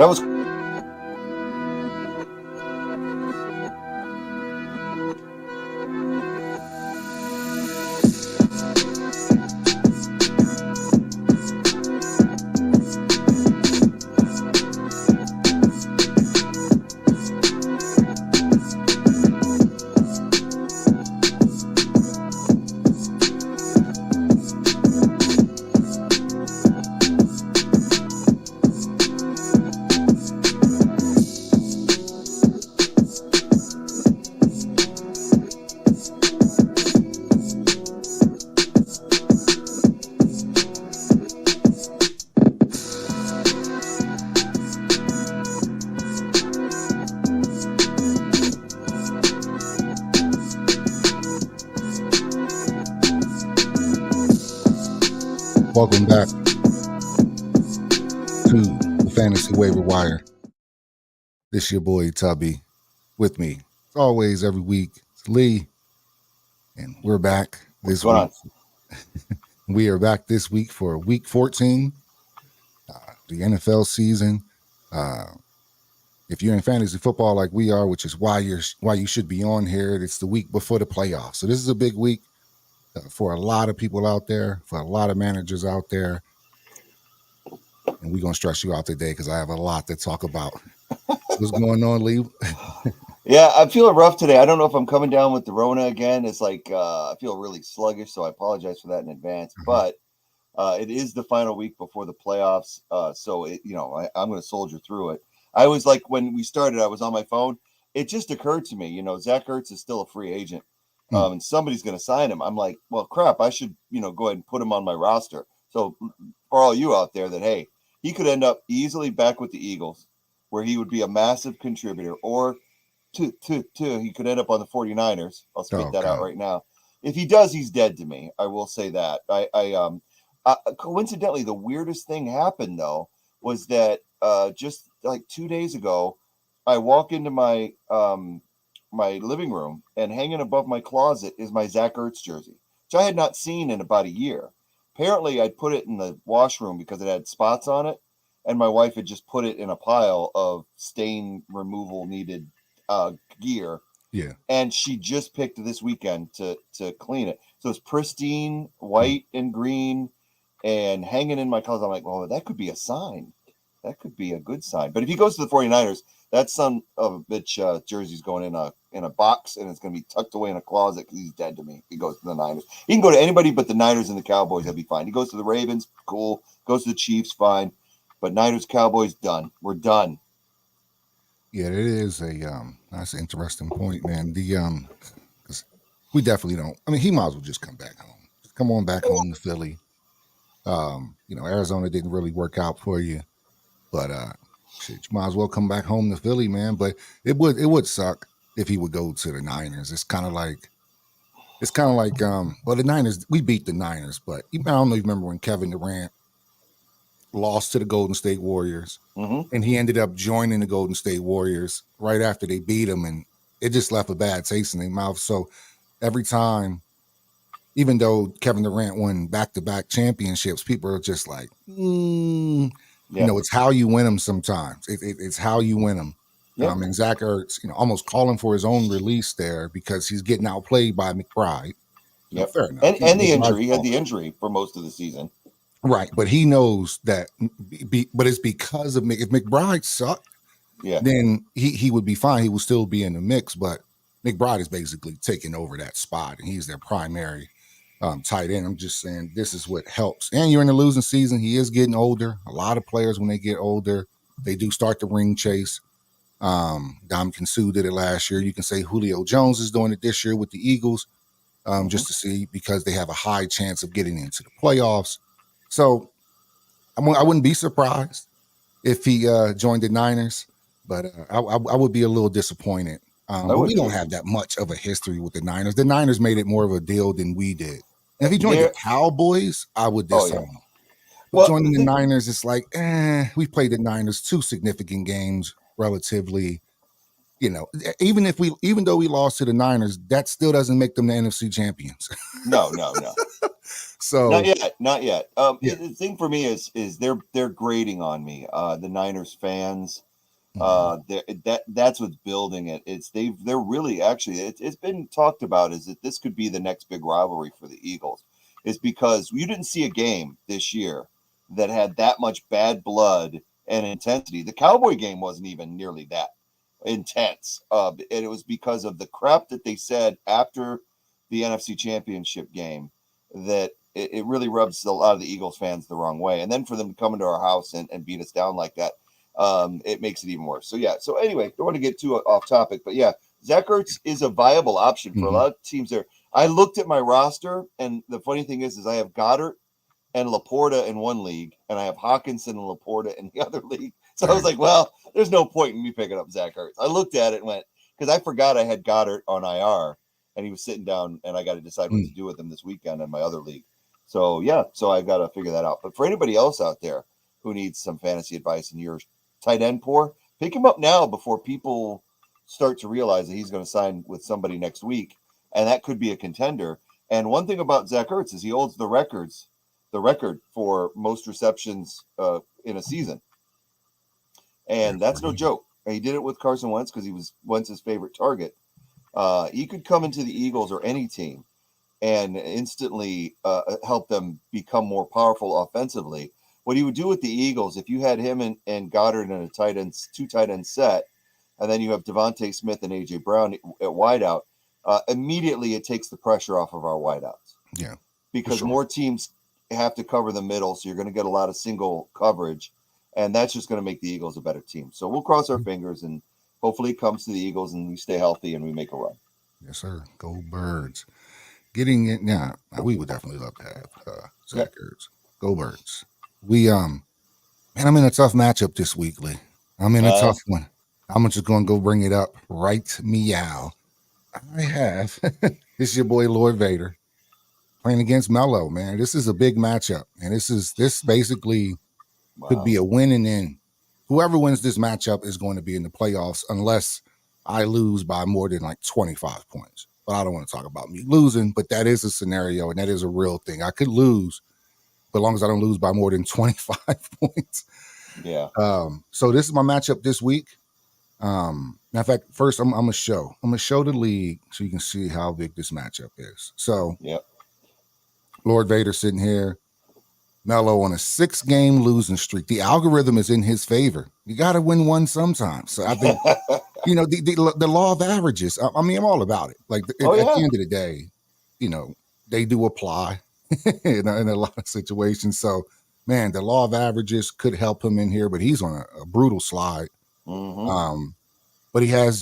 That was Welcome back to the Fantasy Waiver Wire. This your boy Tubby with me, as always, every week. It's Lee, and we're back this week. We are back this week for week 14, the NFL season. If you're in fantasy football like we are, which is why you should be on here, it's the week before the playoffs. So this is a big week for a lot of people out there, for a lot of managers out there. And we're going to stress you out today because I have a lot to talk about. What's going on, Lee? Yeah, I'm feeling rough today. I don't know if I'm coming down with the Rona again. It's like I feel really sluggish, so I apologize for that in advance. But it is the final week before the playoffs, so I'm going to soldier through it. I was like, when we started, I was on my phone. It just occurred to me, Zach Ertz is still a free agent, and somebody's going to sign him. I'm like, well, crap, I should, go ahead and put him on my roster. So for all you out there that, hey, he could end up easily back with the Eagles, where he would be a massive contributor, or he could end up on the 49ers. I'll spit that out right now. If he does, he's dead to me. I will say that. Coincidentally, the weirdest thing happened, though, was that just like 2 days ago, I walk into my my living room, and hanging above my closet is my Zach Ertz jersey, which I had not seen in about a year. Apparently, I'd put it in the washroom because it had spots on it, and my wife had just put it in a pile of stain removal needed gear. Yeah. And she just picked this weekend to clean it. So it's pristine, white and green, and hanging in my closet. I'm like, well, that could be a sign. That could be a good sign. But if he goes to the 49ers, that son of a bitch jersey's going in a box, and it's going to be tucked away in a closet because he's dead to me. He goes to the Niners. He can go to anybody but the Niners and the Cowboys. That'd be fine. He goes to the Ravens, cool. Goes to the Chiefs, fine. But Niners, Cowboys, done. We're done. Yeah, it is that's an interesting point, man. Because we definitely don't. I mean, he might as well just come back home. Just come on back home to Philly. Arizona didn't really work out for you, but you might as well come back home to Philly, man. But it would suck if he would go to the Niners. It's kind of like the Niners. We beat the Niners, but I don't know if you remember when Kevin Durant lost to the Golden State Warriors, and he ended up joining the Golden State Warriors right after they beat him, and it just left a bad taste in their mouth. So every time, even though Kevin Durant won back-to-back championships, people are just like, it's how you win them sometimes. It's how you win them. Yeah. And Zach Ertz, almost calling for his own release there because he's getting outplayed by McBride. Yep. Fair enough. And the injury. He had the injury for most of the season. Right, but he knows that. But it's because of if McBride sucked, then he would be fine. He would still be in the mix. But McBride is basically taking over that spot, and he's their primary tight end. I'm just saying this is what helps. And you're in the losing season. He is getting older. A lot of players, when they get older, they do start the ring chase. Ndamukong Suh did it last year. You can say Julio Jones is doing it this year with the Eagles, just to see, because they have a high chance of getting into the playoffs. So I wouldn't be surprised if he joined the Niners, but I would be a little disappointed. But we don't have that much of a history with the Niners. The Niners made it more of a deal than we did. And if he joined the Cowboys, I would disown him. But joining the Niners, it's like, we played the Niners 2 significant games relatively. Even though we lost to the Niners, that still doesn't make them the NFC champions. No. So not yet. yeah. The thing for me is they're grading on me. The Niners fans, that's what's building it. They're really actually it's been talked about is that this could be the next big rivalry for the Eagles. Is because you didn't see a game this year that had that much bad blood and intensity. The Cowboy game wasn't even nearly that intense. And it was because of the crap that they said after the NFC Championship game that it really rubs a lot of the Eagles fans the wrong way. And then for them to come into our house and beat us down like that, it makes it even worse. So, yeah. So, anyway, don't want to get too off topic, but yeah, Zach Ertz is a viable option for a lot of teams there. I looked at my roster, and the funny thing is I have Goddard and Laporta in one league, and I have Hawkinson and Laporta in the other league. So I was like, well, there's no point in me picking up Zach Ertz. I looked at it and went, because I forgot I had Goddard on IR, and he was sitting down, and I got to decide what to do with him this weekend in my other league. So, yeah, so I've got to figure that out. But for anybody else out there who needs some fantasy advice and you're tight end poor, pick him up now before people start to realize that he's going to sign with somebody next week, and that could be a contender. And one thing about Zach Ertz is he holds the record for most receptions in a season. And that's no joke. He did it with Carson Wentz because he was Wentz's favorite target. He could come into the Eagles or any team and instantly help them become more powerful offensively. What he would do with the Eagles, if you had him and Goddard in a two tight end set, and then you have Devontae Smith and A.J. Brown at wideout, immediately it takes the pressure off of our wideouts. Yeah. Because more teams have to cover the middle, so you're going to get a lot of single coverage, and that's just going to make the Eagles a better team. So we'll cross our fingers, and hopefully it comes to the Eagles, and we stay healthy, and we make a run. Yes, sir. Go Birds. Getting it now. We would definitely love to have Zach Ertz. Go Birds. Man, I'm in a tough matchup this week, Lee. I'm in a tough one. I'm just going to go bring it up right meow. I have this is your boy Lord Vader playing against Mello, man. This is a big matchup, and this basically could be a win and in. Whoever wins this matchup is going to be in the playoffs unless I lose by more than like 25 points. But I don't want to talk about me losing, but that is a scenario, and that is a real thing. I could lose, but as long as I don't lose by more than 25 points. Yeah. So this is my matchup this week. In fact, first I'm gonna show the league so you can see how big this matchup is. So Lord Vader sitting here, Mello on a 6-game losing streak. The algorithm is in his favor. You got to win one sometimes. So I think the law of averages. I mean, I'm all about it. Like at the end of the day, they do apply in a lot of situations. So man, the law of averages could help him in here, but he's on a brutal slide. But he has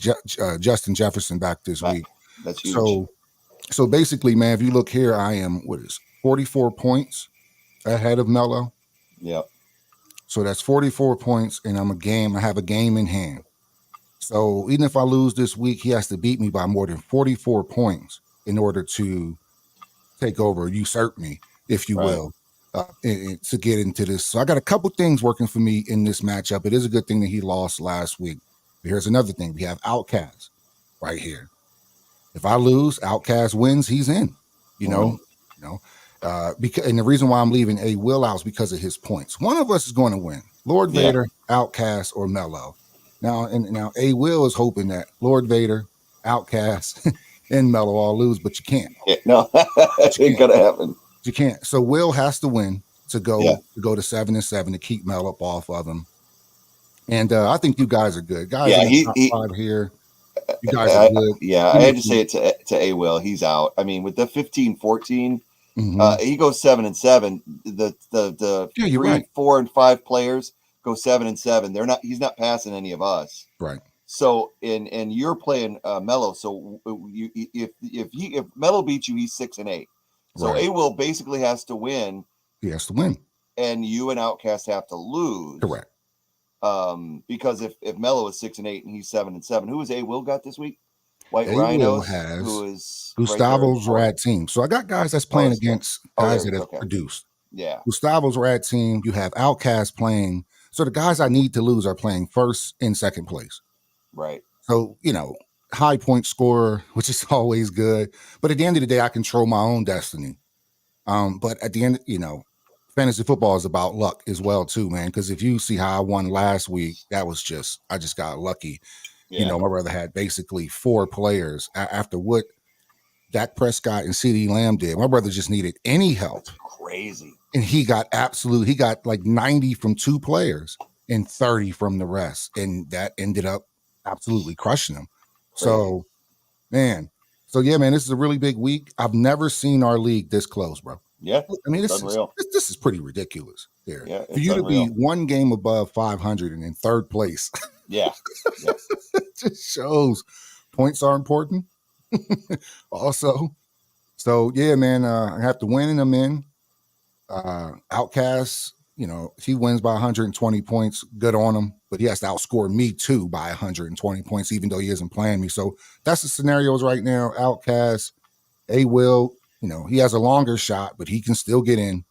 Justin Jefferson back this week. That's huge. So basically, man, if you look here, I am 44 points ahead of Mello. Yep. So that's 44 points, and I have a game in hand. So even if I lose this week, he has to beat me by more than 44 points in order to take over, usurp me, if you will, to get into this. So I got a couple things working for me in this matchup. It is a good thing that he lost last week. But here's another thing. We have Outcast right here. If I lose, Outcast wins, he's in. Because and the reason why I'm leaving A Will out is because of his points. One of us is going to win. Lord Vader, Outcast, or Mello. Now A Will is hoping that Lord Vader, Outcast, and Mello all lose, but you can't. It ain't gonna happen. You can't. So Will has to win to go to 7-7 to keep Mello up off of him. And I think you guys are good. Guys in the top 5 here. You guys are good. I had to say it to A Will. He's out. I mean, with the 15-14, he goes 7-7. The 3, 4, and 5 players go 7-7. He's not passing any of us. Right. So and you're playing Mello. So if Mello beats you, he's 6-8. So A Will basically has to win. He has to win. And you and Outcast have to lose. Correct. Because if Mello is 6-8 and he's 7-7, who is A Will got this week? White A Rhinos, has who is Gustavo's rad team. So I got guys that's playing against guys that have produced. Yeah. Gustavo's rad team. You have Outcast playing. So the guys I need to lose are playing first and second place. Right. So, high point scorer, which is always good. But at the end of the day, I control my own destiny. But at the end, fantasy football is about luck as well too, man. Because if you see how I won last week, I just got lucky. Yeah. My brother had basically 4 players after what Dak Prescott and CeeDee Lamb did. My brother just needed any help. That's crazy. And he got like 90 from 2 players and 30 from the rest. And that ended up absolutely crushing him. Crazy. So, man. So, yeah, man, this is a really big week. I've never seen our league this close, bro. Yeah. I mean, this is pretty ridiculous there. Yeah, for you to be 1 game above 500 and in 3rd place. Yeah. It just shows points are important. Also. So, yeah, man, I have to win and I'm in. Outcast, if he wins by 120 points, good on him. But he has to outscore me too by 120 points, even though he isn't playing me. So that's the scenarios right now. Outcast, Will, he has a longer shot, but he can still get in.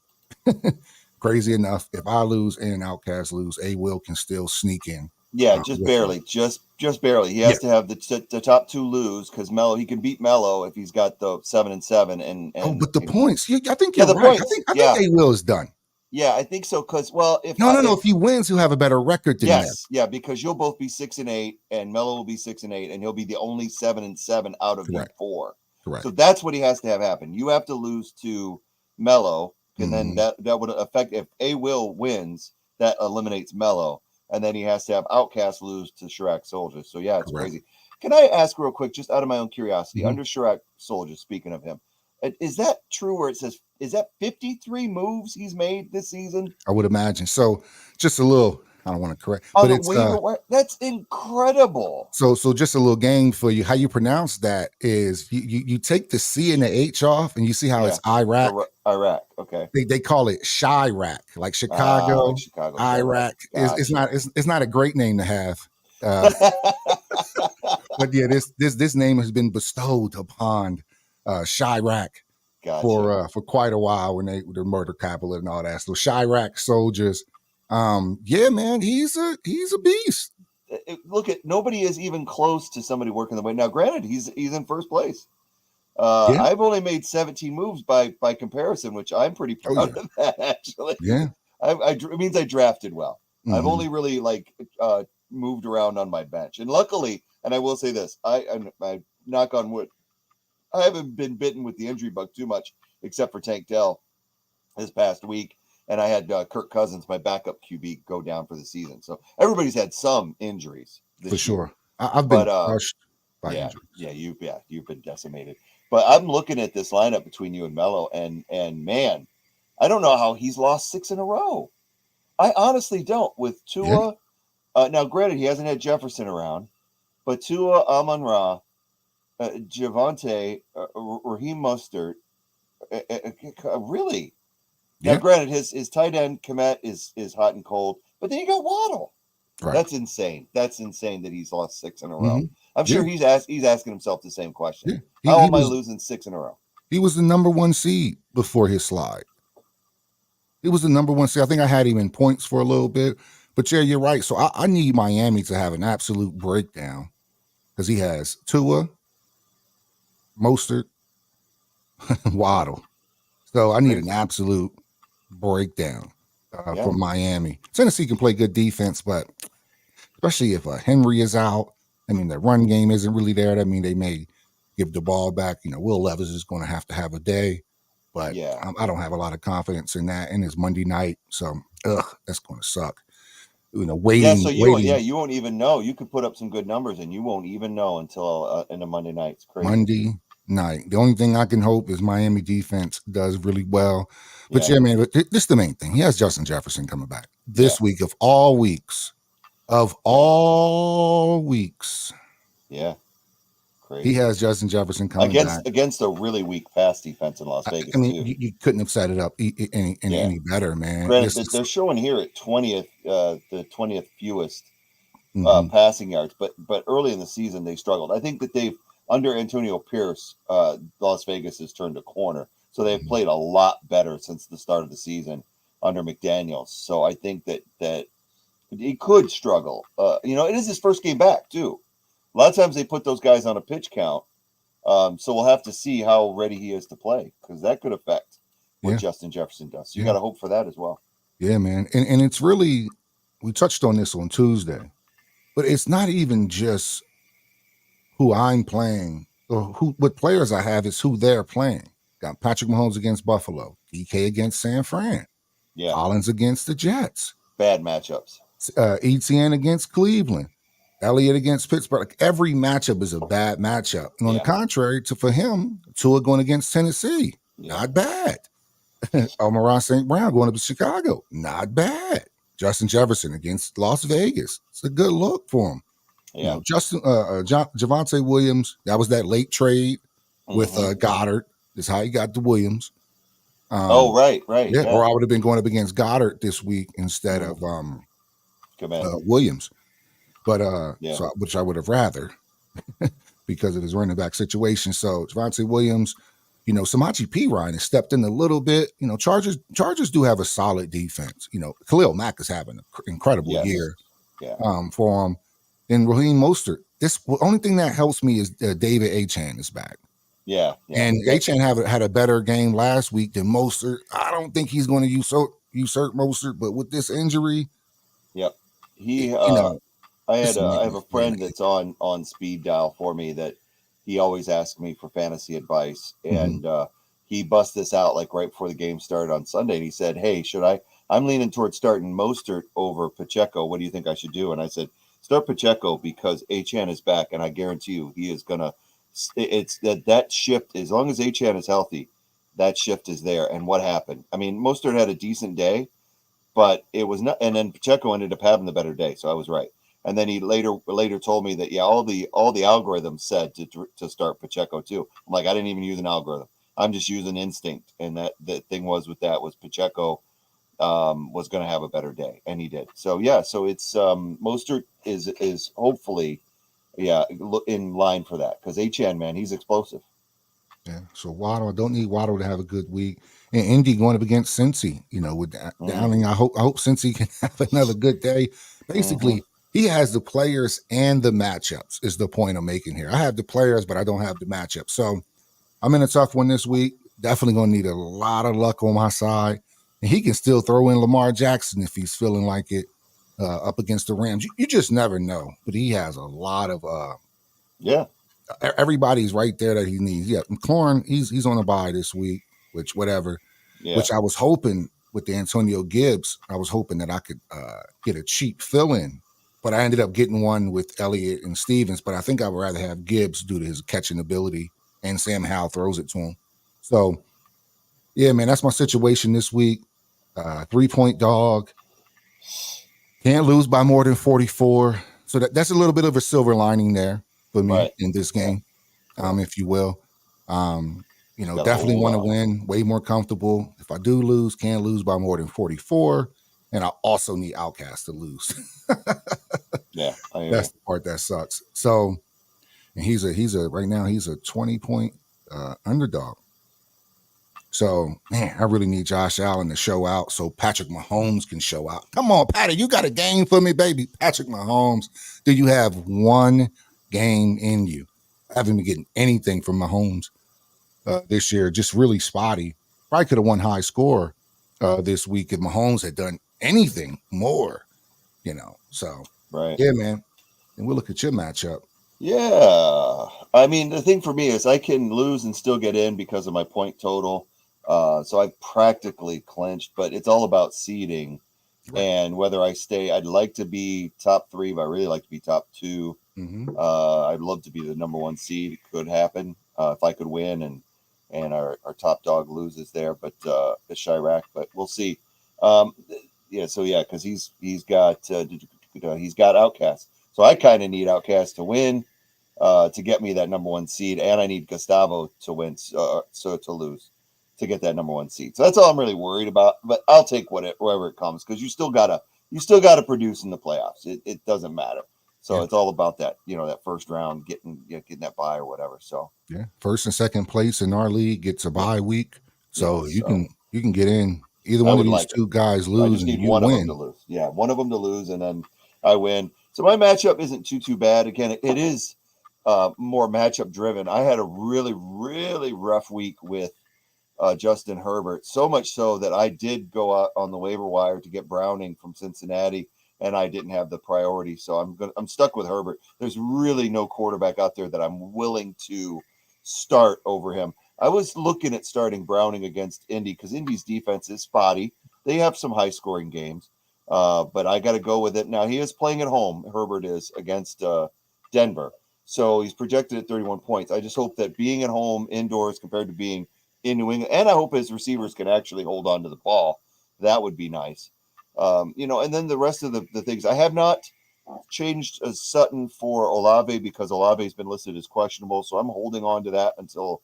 Crazy enough, if I lose and Outcast lose, Will can still sneak in. Yeah, just barely, just barely. He has to have the top 2 lose because Melo, he can beat Melo if he's got the 7-7 and. But the points, I think you're right. I think Will is done. Yeah, I think so. Because if if he wins, he'll have a better record than that. Yeah, because you'll both be 6-8, and Melo will be 6-8, and he'll be the only 7-7 out of you 4. Correct. So that's what he has to have happen. You have to lose to Melo, and then that would affect if Will wins, that eliminates Melo. And then he has to have Outcast lose to Chirac Soldiers. So, yeah, it's crazy. Can I ask real quick, just out of my own curiosity, under Chirac Soldiers, speaking of him, is that true where it says, is that 53 moves he's made this season? I would imagine. So, just a little, I don't want to correct, but it's that's incredible. So just a little game for you. How you pronounce that is you take the C and the H off, and you see how it's Iraq. Iraq, okay. They call it Chirac, like Chicago. Iraq. Gotcha. It's not a great name to have. But yeah, this name has been bestowed upon Chirac. Gotcha. For quite a while when they murder capital and all that. So Chirac Soldiers. Yeah, man, he's a beast. Look at nobody is even close to somebody working the way. Now, granted, he's in first place. I've only made 17 moves by comparison, which I'm pretty proud of that, actually. Yeah. It means I drafted well. Mm-hmm. I've only really moved around on my bench. And luckily, and I will say this, I knock on wood, I haven't been bitten with the injury bug too much, except for Tank Dell this past week. And I had Kirk Cousins, my backup QB, go down for the season. So everybody's had some injuries. For sure. I've been crushed by injuries. Yeah, you've been decimated. But I'm looking at this lineup between you and Melo, and man, I don't know how he's lost 6 in a row. I honestly don't. With Tua, now granted, he hasn't had Jefferson around, but Tua, Amon-Ra, Javonte, Raheem Mostert, really. Now, granted, his tight end Kmet is hot and cold, but then you got Waddle. Right. That's insane. That's insane that he's lost 6 in a row. Mm-hmm. I'm sure he's asking himself the same question. Yeah. How am I losing 6 in a row? He was the number 1 seed before his slide. He was the number 1 seed. I think I had him in points for a little bit. But yeah, you're right. So I need Miami to have an absolute breakdown because he has Tua, Mostert, Waddle. So I need an absolute breakdown for Miami. Tennessee can play good defense, but especially if Henry is out, I mean, the run game isn't really there. I mean, they may give the ball back. Will Levis is going to have a day, but I don't have a lot of confidence in that. And it's Monday night, so that's going to suck. Waiting. Yeah, so you won't even know. You could put up some good numbers, and you won't even know until in the Monday night. It's crazy. Monday night. The only thing I can hope is Miami defense does really well. But yeah, man, this is the main thing. He has Justin Jefferson coming back this week of all weeks. Yeah. Crazy. He has Justin Jefferson coming back. Against a really weak pass defense in Las Vegas. I mean, you couldn't have set it up any better, man. Granted, they're showing here at 20th, the 20th fewest passing yards, but early in the season they struggled. I think that they've under Antonio Pierce, Las Vegas has turned a corner. So they've played a lot better since the start of the season under McDaniels. So I think that he could struggle. It is his first game back, too. A lot of times they put those guys on a pitch count. So we'll have to see how ready he is to play because that could affect what Yeah. Justin Jefferson does. So you Yeah. got to hope for that as well. Yeah, man. And it's really, we touched on this on Tuesday, but it's not even just who I'm playing or what players I have, is who they're playing. Got Patrick Mahomes against Buffalo, DK against San Fran, Yeah. Collins against the Jets, Bad matchups. ETN against Cleveland, Elliott against Pittsburgh. Like, every matchup is a bad matchup. And on the contrary, for him, Tua going against Tennessee, not bad. Amon-Ra St. Brown going up to Chicago, not bad. Justin Jefferson against Las Vegas, it's a good look for him. Yeah. You know, Javonte Williams, that was that late trade with Goddard. Is how he got to Williams. Right. Yeah, or I would have been going up against Goddard this week instead of Williams. But so, which I would have rather because of his running back situation. So Javonte Williams, you know, Samaje Perine has stepped in a little bit. You know, Chargers do have a solid defense. You know, Khalil Mack is having an incredible year for him. And Raheem Mostert. The only thing that helps me is David Achane is back. Yeah. And Achane had a better game last week than Mostert. I don't think he's going to usurp Mostert, but with this injury, he I have a friend that's on speed dial for me that he always asks me for fantasy advice, and he bust this out like right before the game started on Sunday, and he said, "Hey, I'm leaning towards starting Mostert over Pacheco. What do you think I should do?" And I said, "Start Pacheco because Achane is back, and I guarantee you he is gonna. It's that shift. As long as Achane is healthy, that shift is there." And what happened? I mean, Mostert had a decent day, but it was not. And then Pacheco ended up having the better day, so I was right. And then he later told me that all the algorithms said to start Pacheco too. I'm like, I didn't even use an algorithm. I'm just using instinct. And that the thing was Pacheco was going to have a better day, and he did. So so it's Mostert is hopefully in line for that because Achane, man, he's explosive. Yeah. So Waddle, I don't need Waddle to have a good week. And Indy going up against Cincy, you know, with Downing. I hope Cincy can have another good day. Basically, he has the players and the matchups is the point I'm making here. I have the players, but I don't have the matchups. So I'm in a tough one this week. Definitely going to need a lot of luck on my side. And he can still throw in Lamar Jackson if he's feeling like it up against the Rams. You just never know. But he has a lot of everybody's right there that he needs. Yeah, McLaurin, he's on a bye this week, which I was hoping with the Antonio Gibbs, I was hoping that I could get a cheap fill-in, but I ended up getting one with Elliott and Stevens, but I think I would rather have Gibbs due to his catching ability, and Sam Howell throws it to him. So, yeah, man, that's my situation this week. 3-point dog. Can't lose by more than 44. So that's a little bit of a silver lining there for me in this game, if you will. You know, definitely want to win, way more comfortable. If I do lose, can't lose by more than 44. And I also need Outcast to lose. That's the part that sucks. So, and he's right now he's a 20-point underdog. So, man, I really need Josh Allen to show out so Patrick Mahomes can show out. Come on, Patty, you got a game for me, baby. Patrick Mahomes, do you have one game in you? I haven't been getting anything from Mahomes this year, just really spotty. Probably could have won high score this week if Mahomes had done anything more, you know. So, yeah, man. And we'll look at your matchup. Yeah. I mean, the thing for me is I can lose and still get in because of my point total. So I practically clinched, but it's all about seeding and whether I stay. I'd like to be top 3, but I really like to be top 2. I'd love to be the number 1 seed. It could happen if I could win and our top dog loses there, but it's Chirac, but we'll see. Because he's got Outcast. So I kind of need Outcast to win to get me that number 1 seed, and I need Gustavo to win, so to lose to get that number 1 seed. So that's all I'm really worried about. But I'll take wherever it comes because you still gotta produce in the playoffs. It doesn't matter. So it's all about that, you know, that first round getting that bye or whatever. So first and second place in our league gets a bye week, so you can get in. Either one of these two guys lose, I just need one of them to lose. Yeah, one of them to lose, and then I win. So my matchup isn't too bad. Again, it is more matchup driven. I had a really, really rough week with Justin Herbert. So much so that I did go out on the waiver wire to get Browning from Cincinnati, and I didn't have the priority. So I'm stuck with Herbert. There's really no quarterback out there that I'm willing to start over him. I was looking at starting Browning against Indy because Indy's defense is spotty. They have some high scoring games, but I got to go with it. Now he is playing at home. Herbert is against Denver. So he's projected at 31 points. I just hope that being at home indoors compared to being in New England, and I hope his receivers can actually hold on to the ball. That would be nice. And then the rest of the things. I have not changed Sutton for Olave because Olave's been listed as questionable. So I'm holding on to that until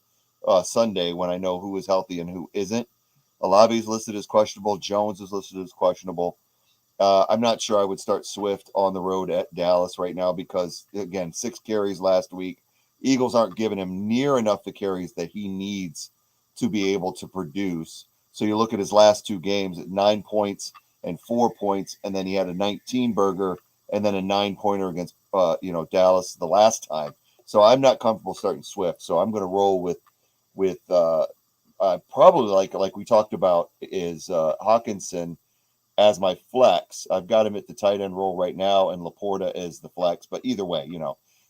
Sunday when I know who is healthy and who isn't. Olave's listed as questionable. Jones is listed as questionable. I'm not sure I would start Swift on the road at Dallas right now because, again, 6 carries last week. Eagles aren't giving him near enough the carries that he needs to be able to produce. So you look at his last 2 games at 9 points and 4 points, and then he had a 19 burger and then a 9-pointer against Dallas the last time. So I'm not comfortable starting Swift. So I'm going to roll with probably like we talked about is Hawkinson as my flex. I've got him at the tight end role right now, and Laporta is the flex. But either way,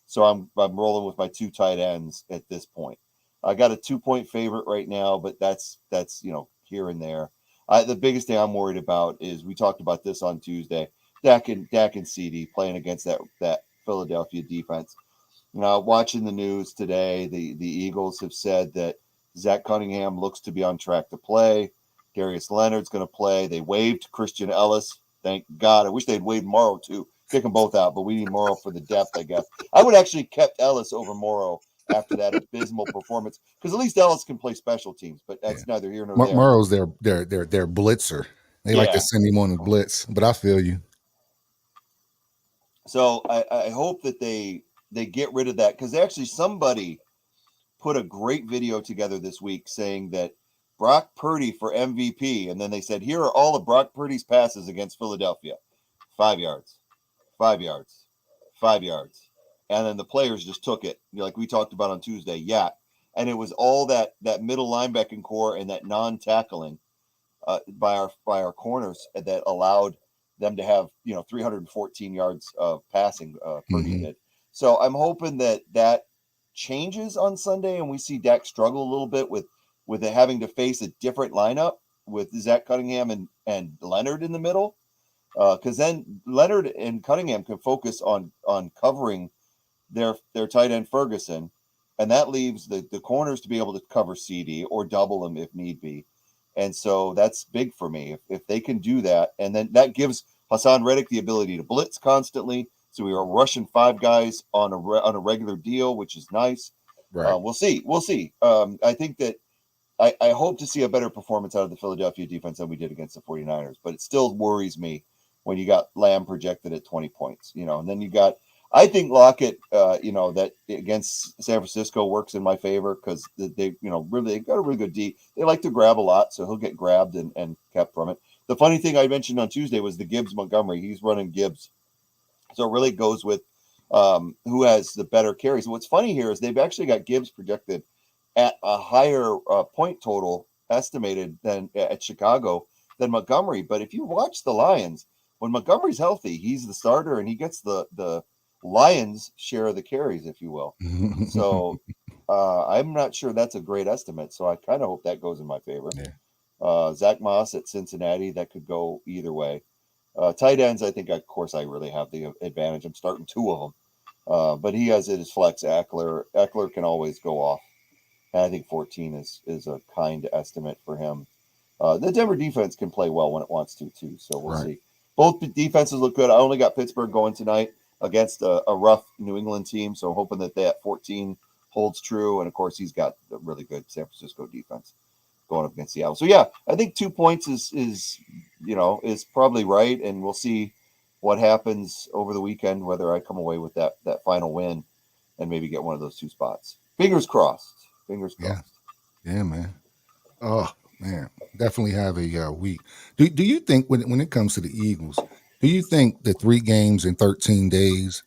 so I'm rolling with my 2 tight ends at this point. I got a 2-point favorite right now, but that's here and there. The biggest thing I'm worried about is we talked about this on Tuesday. Dak and CD playing against that Philadelphia defense. Watching the news today, the Eagles have said that Zach Cunningham looks to be on track to play. Darius Leonard's going to play. They waived Christian Ellis. Thank God. I wish they'd waived Morrow too. Pick them both out, but we need Morrow for the depth, I guess. I would actually kept Ellis over Morrow after that abysmal performance because at least Ellis can play special teams, but that's neither here nor there. Morrow's their blitzer. They like to send him on the blitz, but I feel you. So I hope that they get rid of that because actually somebody put a great video together this week saying that Brock Purdy for MVP, and then they said, here are all of Brock Purdy's passes against Philadelphia. 5 yards, 5 yards, 5 yards. And then the players just took it, like we talked about on Tuesday. Yeah. And it was all that middle linebacking core and that non-tackling by our corners that allowed them to have 314 yards of passing. Purdy did. So I'm hoping that changes on Sunday, and we see Dak struggle a little bit with it having to face a different lineup with Zach Cunningham and Leonard in the middle. Because then Leonard and Cunningham can focus on covering their tight end Ferguson, and that leaves the corners to be able to cover CD or double him if need be. And so that's big for me if they can do that, and then that gives Hassan Reddick the ability to blitz constantly. So we are rushing 5 guys on a regular deal, which is nice. Right. We'll see. I think that I hope to see a better performance out of the Philadelphia defense than we did against the 49ers, but it still worries me when you got Lamb projected at 20 points, and then you got, I think Lockett, that against San Francisco works in my favor because they really got a really good D. They like to grab a lot, so he'll get grabbed and kept from it. The funny thing I mentioned on Tuesday was the Gibbs Montgomery. He's running Gibbs. So it really goes with who has the better carries. And what's funny here is they've actually got Gibbs projected at a higher point total estimated than at Chicago than Montgomery. But if you watch the Lions, when Montgomery's healthy, he's the starter and he gets the Lions share of the carries, if you will. So I'm not sure that's a great estimate. So I kind of hope that goes in my favor. Yeah. Zach Moss at Cincinnati, that could go either way. Tight ends, I think, of course, I really have the advantage. I'm starting 2 of them. But he has it as flex Eckler. Eckler can always go off. And I think 14 is a kind estimate for him. The Denver defense can play well when it wants to, too. So we'll see. Both defenses look good. I only got Pittsburgh going tonight against a rough New England team. So hoping that 14 holds true. And, of course, he's got a really good San Francisco defense going up against Seattle. So, yeah, I think 2 points is probably right. And we'll see what happens over the weekend, whether I come away with that final win and maybe get one of those 2 spots. Fingers crossed. Fingers crossed. Yeah, man. Oh, man. Definitely have a week. Do you think when it comes to the Eagles, do you think the 3 games in 13 days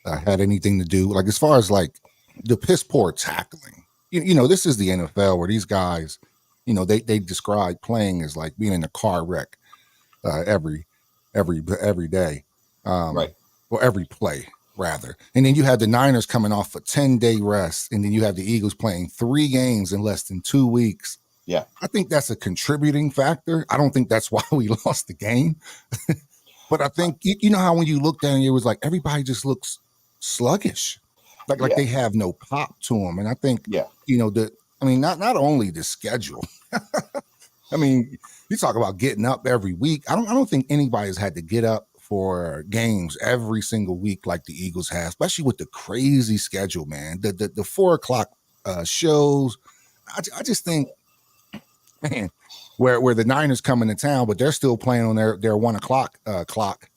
had anything to do, like as far as like the piss poor tackling? This is the NFL where these guys they describe playing as like being in a car wreck every day, right? Or every play rather. And then you have the Niners coming off a 10-day rest, and then you have the Eagles playing 3 games in less than 2 weeks. Yeah, I think that's a contributing factor. I don't think that's why we lost the game. But I think you know how when you looked at it, it was like everybody just looks sluggish, like they have no pop to them. And I think not only the schedule. I mean, you talk about getting up every week. I don't think anybody's had to get up for games every single week like the Eagles have, especially with the crazy schedule, man. The 4:00 shows. I just think, man, where the Niners come into town, but they're still playing on their 1:00 clock.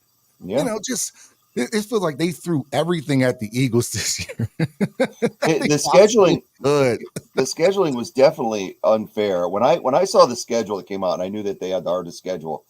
Yeah. Just it feels like they threw everything at the Eagles this year. The scheduling was definitely unfair. When I saw the schedule that came out, and I knew that they had the hardest schedule,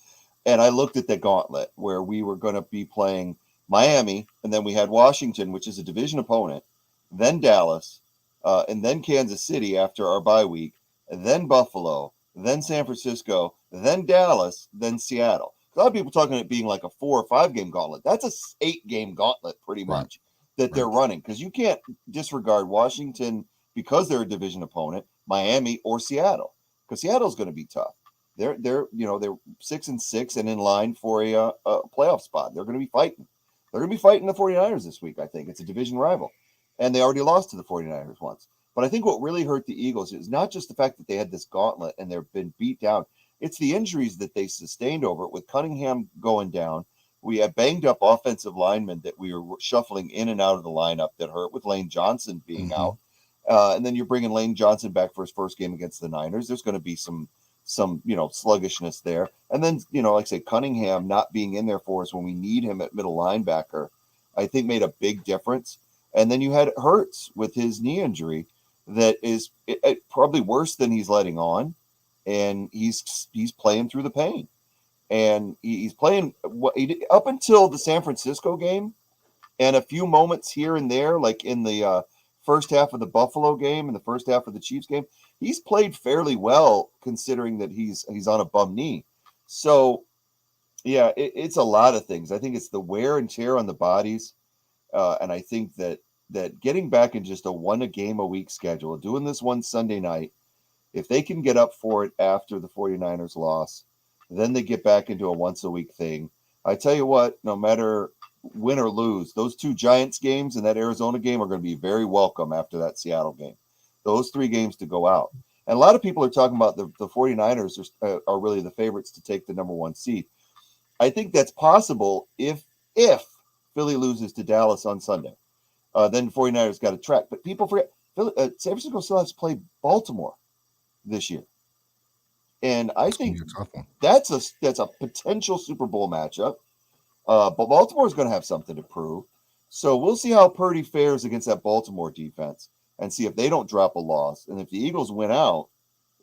and I looked at the gauntlet where we were going to be playing Miami, and then we had Washington, which is a division opponent, then Dallas, and then Kansas City after our bye week, and then Buffalo, then San Francisco, then Dallas, then Seattle. A lot of people talking it being like a 4 or 5 game gauntlet. That's a 8-game gauntlet pretty much that they're running, because you can't disregard Washington because they're a division opponent, Miami or Seattle, because Seattle's going to be tough. They're 6-6 and in line for a playoff spot. They're going to be fighting. They're going to be fighting the 49ers this week, I think. It's a division rival. And they already lost to the 49ers once. But I think what really hurt the Eagles is not just the fact that they had this gauntlet and they've been beat down. It's the injuries that they sustained over it, with Cunningham going down. We had banged up offensive linemen that we were shuffling in and out of the lineup that hurt, with Lane Johnson being out. And then you're bringing Lane Johnson back for his first game against the Niners. There's going to be some sluggishness there. And then, like I say, Cunningham not being in there for us when we need him at middle linebacker, I think made a big difference. And then you had Hurts with his knee injury that is probably worse than he's letting on. And he's playing through the pain, and he's playing up until the San Francisco game, and a few moments here and there, like in the first half of the Buffalo game and the first half of the Chiefs game. He's played fairly well considering that he's on a bum knee. So, yeah, it's a lot of things. I think it's the wear and tear on the bodies, and I think that getting back in just a 1 game a week schedule, doing this one Sunday night. If they can get up for it after the 49ers loss, then they get back into a once-a-week thing. I tell you what, no matter win or lose, those 2 Giants games and that Arizona game are going to be very welcome after that Seattle game. Those 3 games to go out. And a lot of people are talking about the 49ers are really the favorites to take the number 1 seed. I think that's possible if Philly loses to Dallas on Sunday. Then 49ers got to track. But people forget, San Francisco still has to play Baltimore this year, and I think that's a potential Super Bowl matchup. But Baltimore is going to have something to prove, so we'll see how Purdy fares against that Baltimore defense, and see if they don't drop a loss. And if the Eagles win out,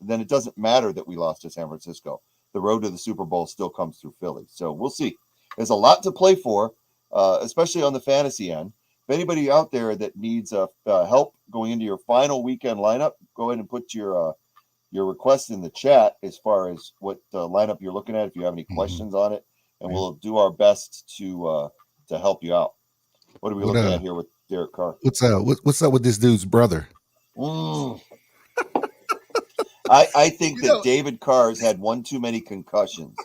then it doesn't matter that we lost to San Francisco. The road to the Super Bowl still comes through Philly. So we'll see. There's a lot to play for, especially on the fantasy end. If anybody out there that needs help going into your final weekend lineup, go ahead and put your request in the chat as far as what lineup you're looking at, if you have any questions on it, and we'll do our best to help you out. What are we looking at here with Derek Carr? What's up with this dude's brother? I think that David Carr has had one too many concussions.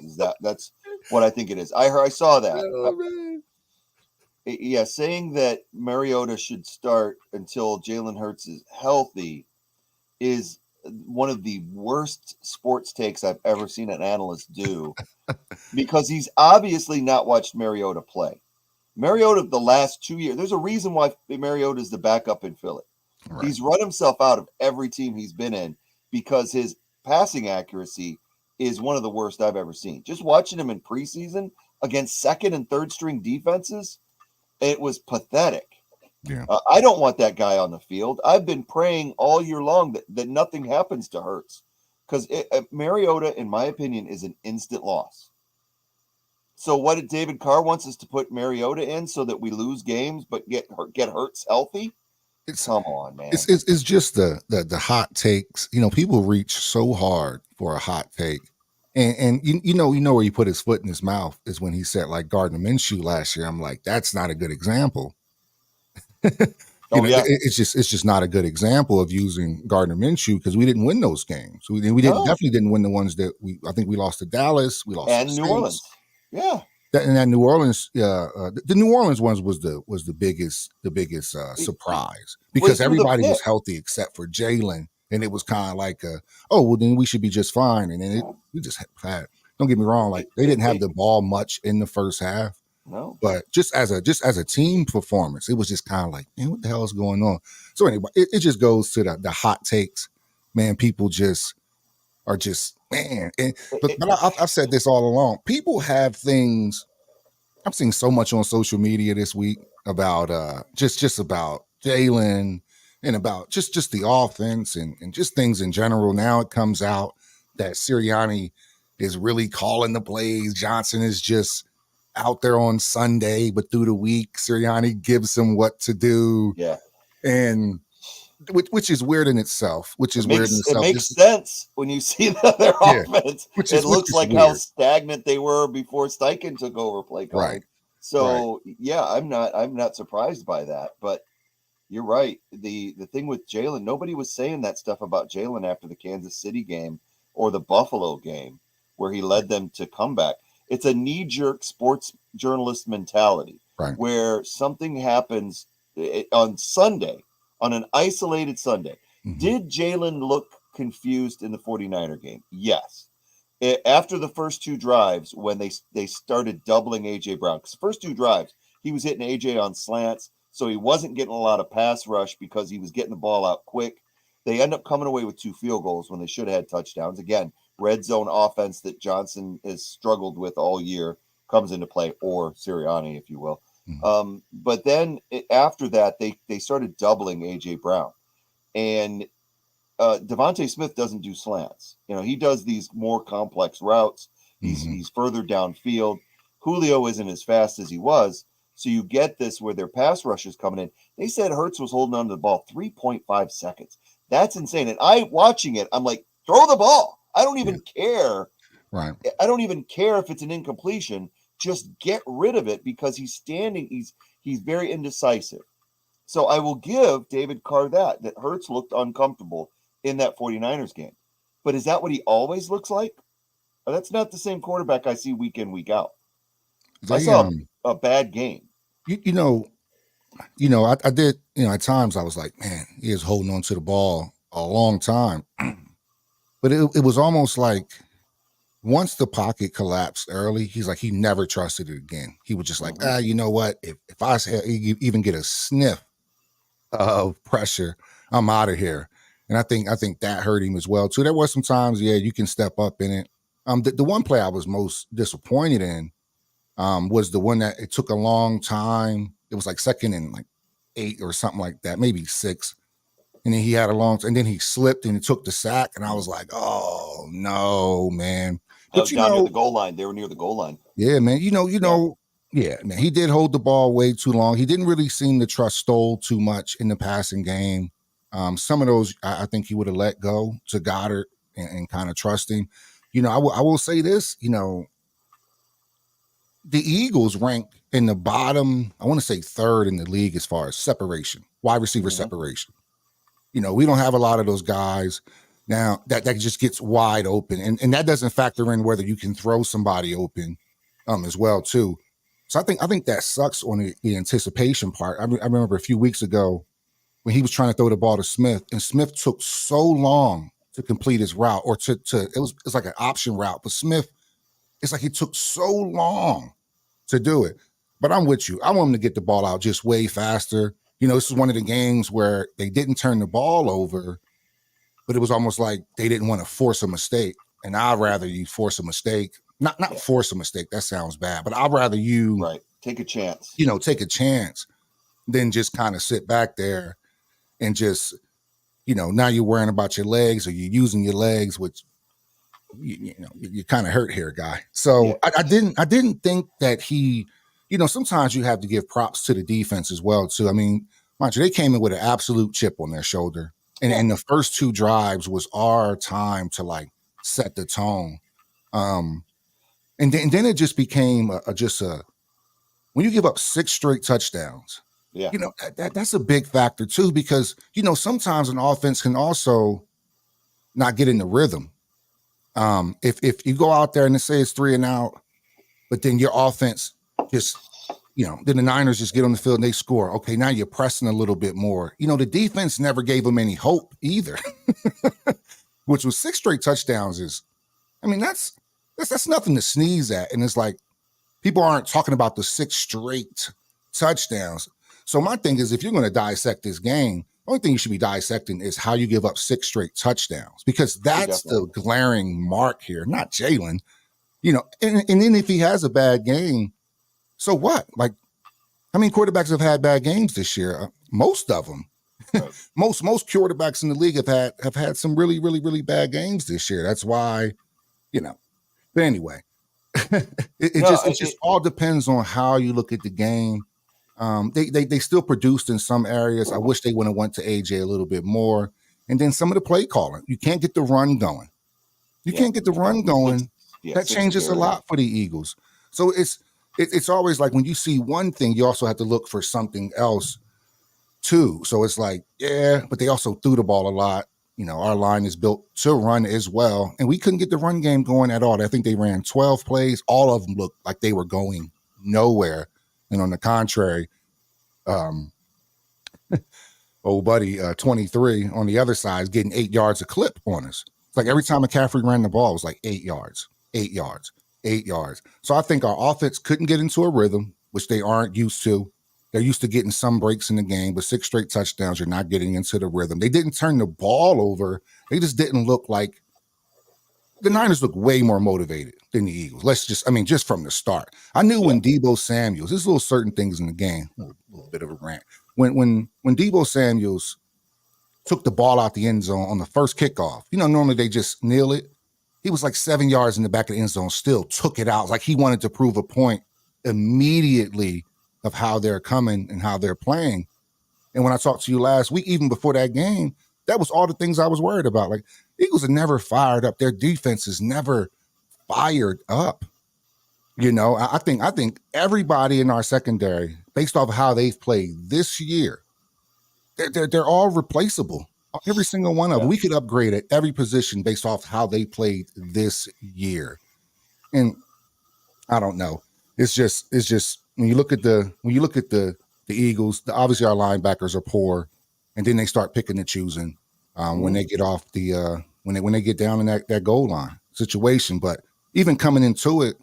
That's what I think it is. I saw that. Saying that Mariota should start until Jalen Hurts is healthy is one of the worst sports takes I've ever seen an analyst do, because he's obviously not watched Mariota play. Mariota, the last 2 years, there's a reason why Mariota is the backup in Philly. Right. He's run himself out of every team he's been in because his passing accuracy is one of the worst I've ever seen. Just watching him in preseason against second and third string defenses, it was pathetic. Yeah. I don't want that guy on the field. I've been praying all year long that nothing happens to Hurts, because Mariota, in my opinion, is an instant loss. So what did David Carr wants us to put Mariota in so that we lose games but get Hurts healthy? Come on, man. It's just the hot takes. People reach so hard for a hot take. And you know where he put his foot in his mouth is when he said like Gardner Minshew last year. I'm like, that's not a good example. It's just not a good example of using Gardner Minshew because we didn't win those games. Definitely didn't win the ones that I think we lost to Dallas. We lost and to New Orleans. Yeah. And that New Orleans, the New Orleans ones was the biggest surprise because everybody was healthy except for Jalen, and it was kind of like, then we should be just fine. And then we just had. Don't get me wrong, like they didn't have the ball much in the first half. No, but just as a team performance, it was just kind of like, man, what the hell is going on? So anyway, it just goes to the hot takes, man. People just are just. Man, but I've said this all along. People have things. I've seen so much on social media this week about just about Jalen and about just the offense and just things in general. Now it comes out that Sirianni is really calling the plays. Johnson is just out there on Sunday, but through the week, Sirianni gives him what to do. Yeah, and. Which is weird in itself. It makes sense when you see their offense. It looks like how stagnant they were before Steichen took over play calling. Right. So yeah, I'm not surprised by that. But you're right. The thing with Jalen, nobody was saying that stuff about Jalen after the Kansas City game or the Buffalo game where he led them to comeback. It's a knee-jerk sports journalist mentality where something happens on Sunday. On an isolated Sunday, did Jalen look confused in the 49er game? Yes. After the first two drives, when they started doubling A.J. Brown, because the first two drives, he was hitting A.J. on slants, so he wasn't getting a lot of pass rush because he was getting the ball out quick. They end up coming away with 2 field goals when they should have had touchdowns. Again, red zone offense that Johnson has struggled with all year comes into play, or Sirianni, if you will. But then after that, they started doubling A.J. Brown. And Devontae Smith doesn't do slants. He does these more complex routes. He's further downfield. Julio isn't as fast as he was. So you get this where their pass rush is coming in. They said Hurts was holding on to the ball 3.5 seconds. That's insane. And watching it, I'm like, throw the ball. I don't even care. Right. I don't even care if it's an incompletion. Just get rid of it because he's standing. He's very indecisive. So I will give David Carr that Hurts looked uncomfortable in that 49ers game. But is that what he always looks like? That's not the same quarterback I see week in, week out. I saw a bad game. I did, at times I was like, man, he is holding on to the ball a long time. But it was almost like, once the pocket collapsed early, he's like, he never trusted it again. He was just like, you know what? If I even get a sniff of pressure, I'm out of here. And I think that hurt him as well too. There were some times, you can step up in it. The one play I was most disappointed in was the one that it took a long time. It was like second and like 8 or something like that, maybe 6. And then he had and then he slipped and he took the sack. And I was like, oh no, man. But down near the goal line. They were near the goal line. Yeah, man. Yeah, man. He did hold the ball way too long. He didn't really seem to trust Stoll too much in the passing game. Some of those, I think he would have let go to Goddard and kind of trust him. I will say this, the Eagles rank in the bottom, I want to say 3rd in the league as far as separation, wide receiver separation. We don't have a lot of those guys. Now that just gets wide open, and that doesn't factor in whether you can throw somebody open as well too. So I think that sucks on the anticipation part. I remember a few weeks ago when he was trying to throw the ball to Smith, and Smith took so long to complete his route, or it's like an option route, but Smith, it's like he took so long to do it. But I'm with you. I want him to get the ball out just way faster. This is one of the games where they didn't turn the ball over, but it was almost like they didn't want to force a mistake. And I'd rather you force a mistake, not force a mistake. That sounds bad, but I'd rather you take a chance, take a chance than just kind of sit back there and just, now you're worrying about your legs or you're using your legs, which, you kind of hurt here, guy. So I didn't think that he, sometimes you have to give props to the defense as well, too. I mean, mind you, they came in with an absolute chip on their shoulder. And the first 2 drives was our time to like set the tone. And then it just became when you give up 6 straight touchdowns, you know, that's a big factor too, because, you know, sometimes an offense can also not get in the rhythm. If you go out there and say it's 3 and out, but then your offense just, you know, then the Niners just get on the field and they score. Okay, now you're pressing a little bit more. You know, the defense never gave them any hope either, which was 6 straight touchdowns is, I mean, that's nothing to sneeze at. And it's like, people aren't talking about the 6 straight touchdowns. So my thing is, if you're going to dissect this game, the only thing you should be dissecting is how you give up 6 straight touchdowns, because that's the glaring mark here, not Jalen. You know, and then if he has a bad game, so what? Like, how many quarterbacks have had bad games this year? Most of them. Right. most quarterbacks in the league have had some really, really, really bad games this year. That's why, you know. But anyway, it just all depends on how you look at the game. They still produced in some areas. I wish they would have went to AJ a little bit more. And then some of the play calling. You can't get the run going. Can't get the run going. That changes a lot for the Eagles. So it's always like when you see one thing, you also have to look for something else too. So it's like, yeah, but they also threw the ball a lot. You know, our line is built to run as well. And we couldn't get the run game going at all. I think they ran 12 plays. All of them looked like they were going nowhere. And on the contrary, old buddy, 23 on the other side is getting 8 yards a clip on us. It's like every time McCaffrey ran the ball, it was like 8 yards, 8 yards, 8 yards. So I think our offense couldn't get into a rhythm, which they aren't used to. They're used to getting some breaks in the game, but 6 straight touchdowns, you're not getting into the rhythm. They didn't turn the ball over. They just didn't look like – the Niners look way more motivated than the Eagles. Just from the start. I knew when Deebo Samuels – there's little certain things in the game, a little bit of a rant. When Deebo Samuels took the ball out the end zone on the first kickoff, you know, normally they just kneel it. He was like 7 yards in the back of the end zone, still took it out. Like he wanted to prove a point immediately of how they're coming and how they're playing. And when I talked to you last week, even before that game, that was all the things I was worried about. Like, Eagles are never fired up. Their defense is never fired up. You know, I think everybody in our secondary, based off of how they've played this year, they're all replaceable. Every single one of them. We could upgrade at every position based off how they played this year. And I don't know. It's just when you look at the Eagles, obviously our linebackers are poor, and then they start picking and choosing when they get off the when they get down in that goal line situation. But even coming into it,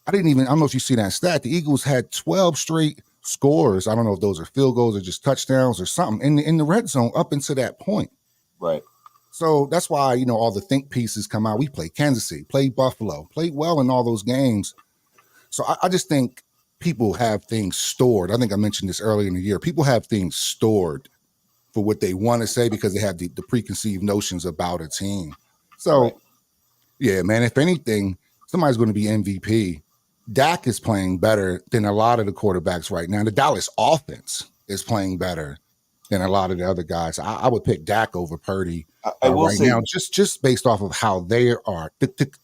I don't know if you see that stat. The Eagles had 12 straight scores. I don't know if those are field goals or just touchdowns or something in the red zone up until that point. Right. So that's why, you know, all the think pieces come out. We played Kansas City, played Buffalo, played well in all those games. So I just think people have things stored. I think I mentioned this earlier in the year. People have things stored for what they want to say because they have the preconceived notions about a team. So, yeah, man, if anything, somebody's going to be MVP. Dak is playing better than a lot of the quarterbacks right now. The Dallas offense is playing better than a lot of the other guys. I would pick Dak over Purdy now, just based off of how they are.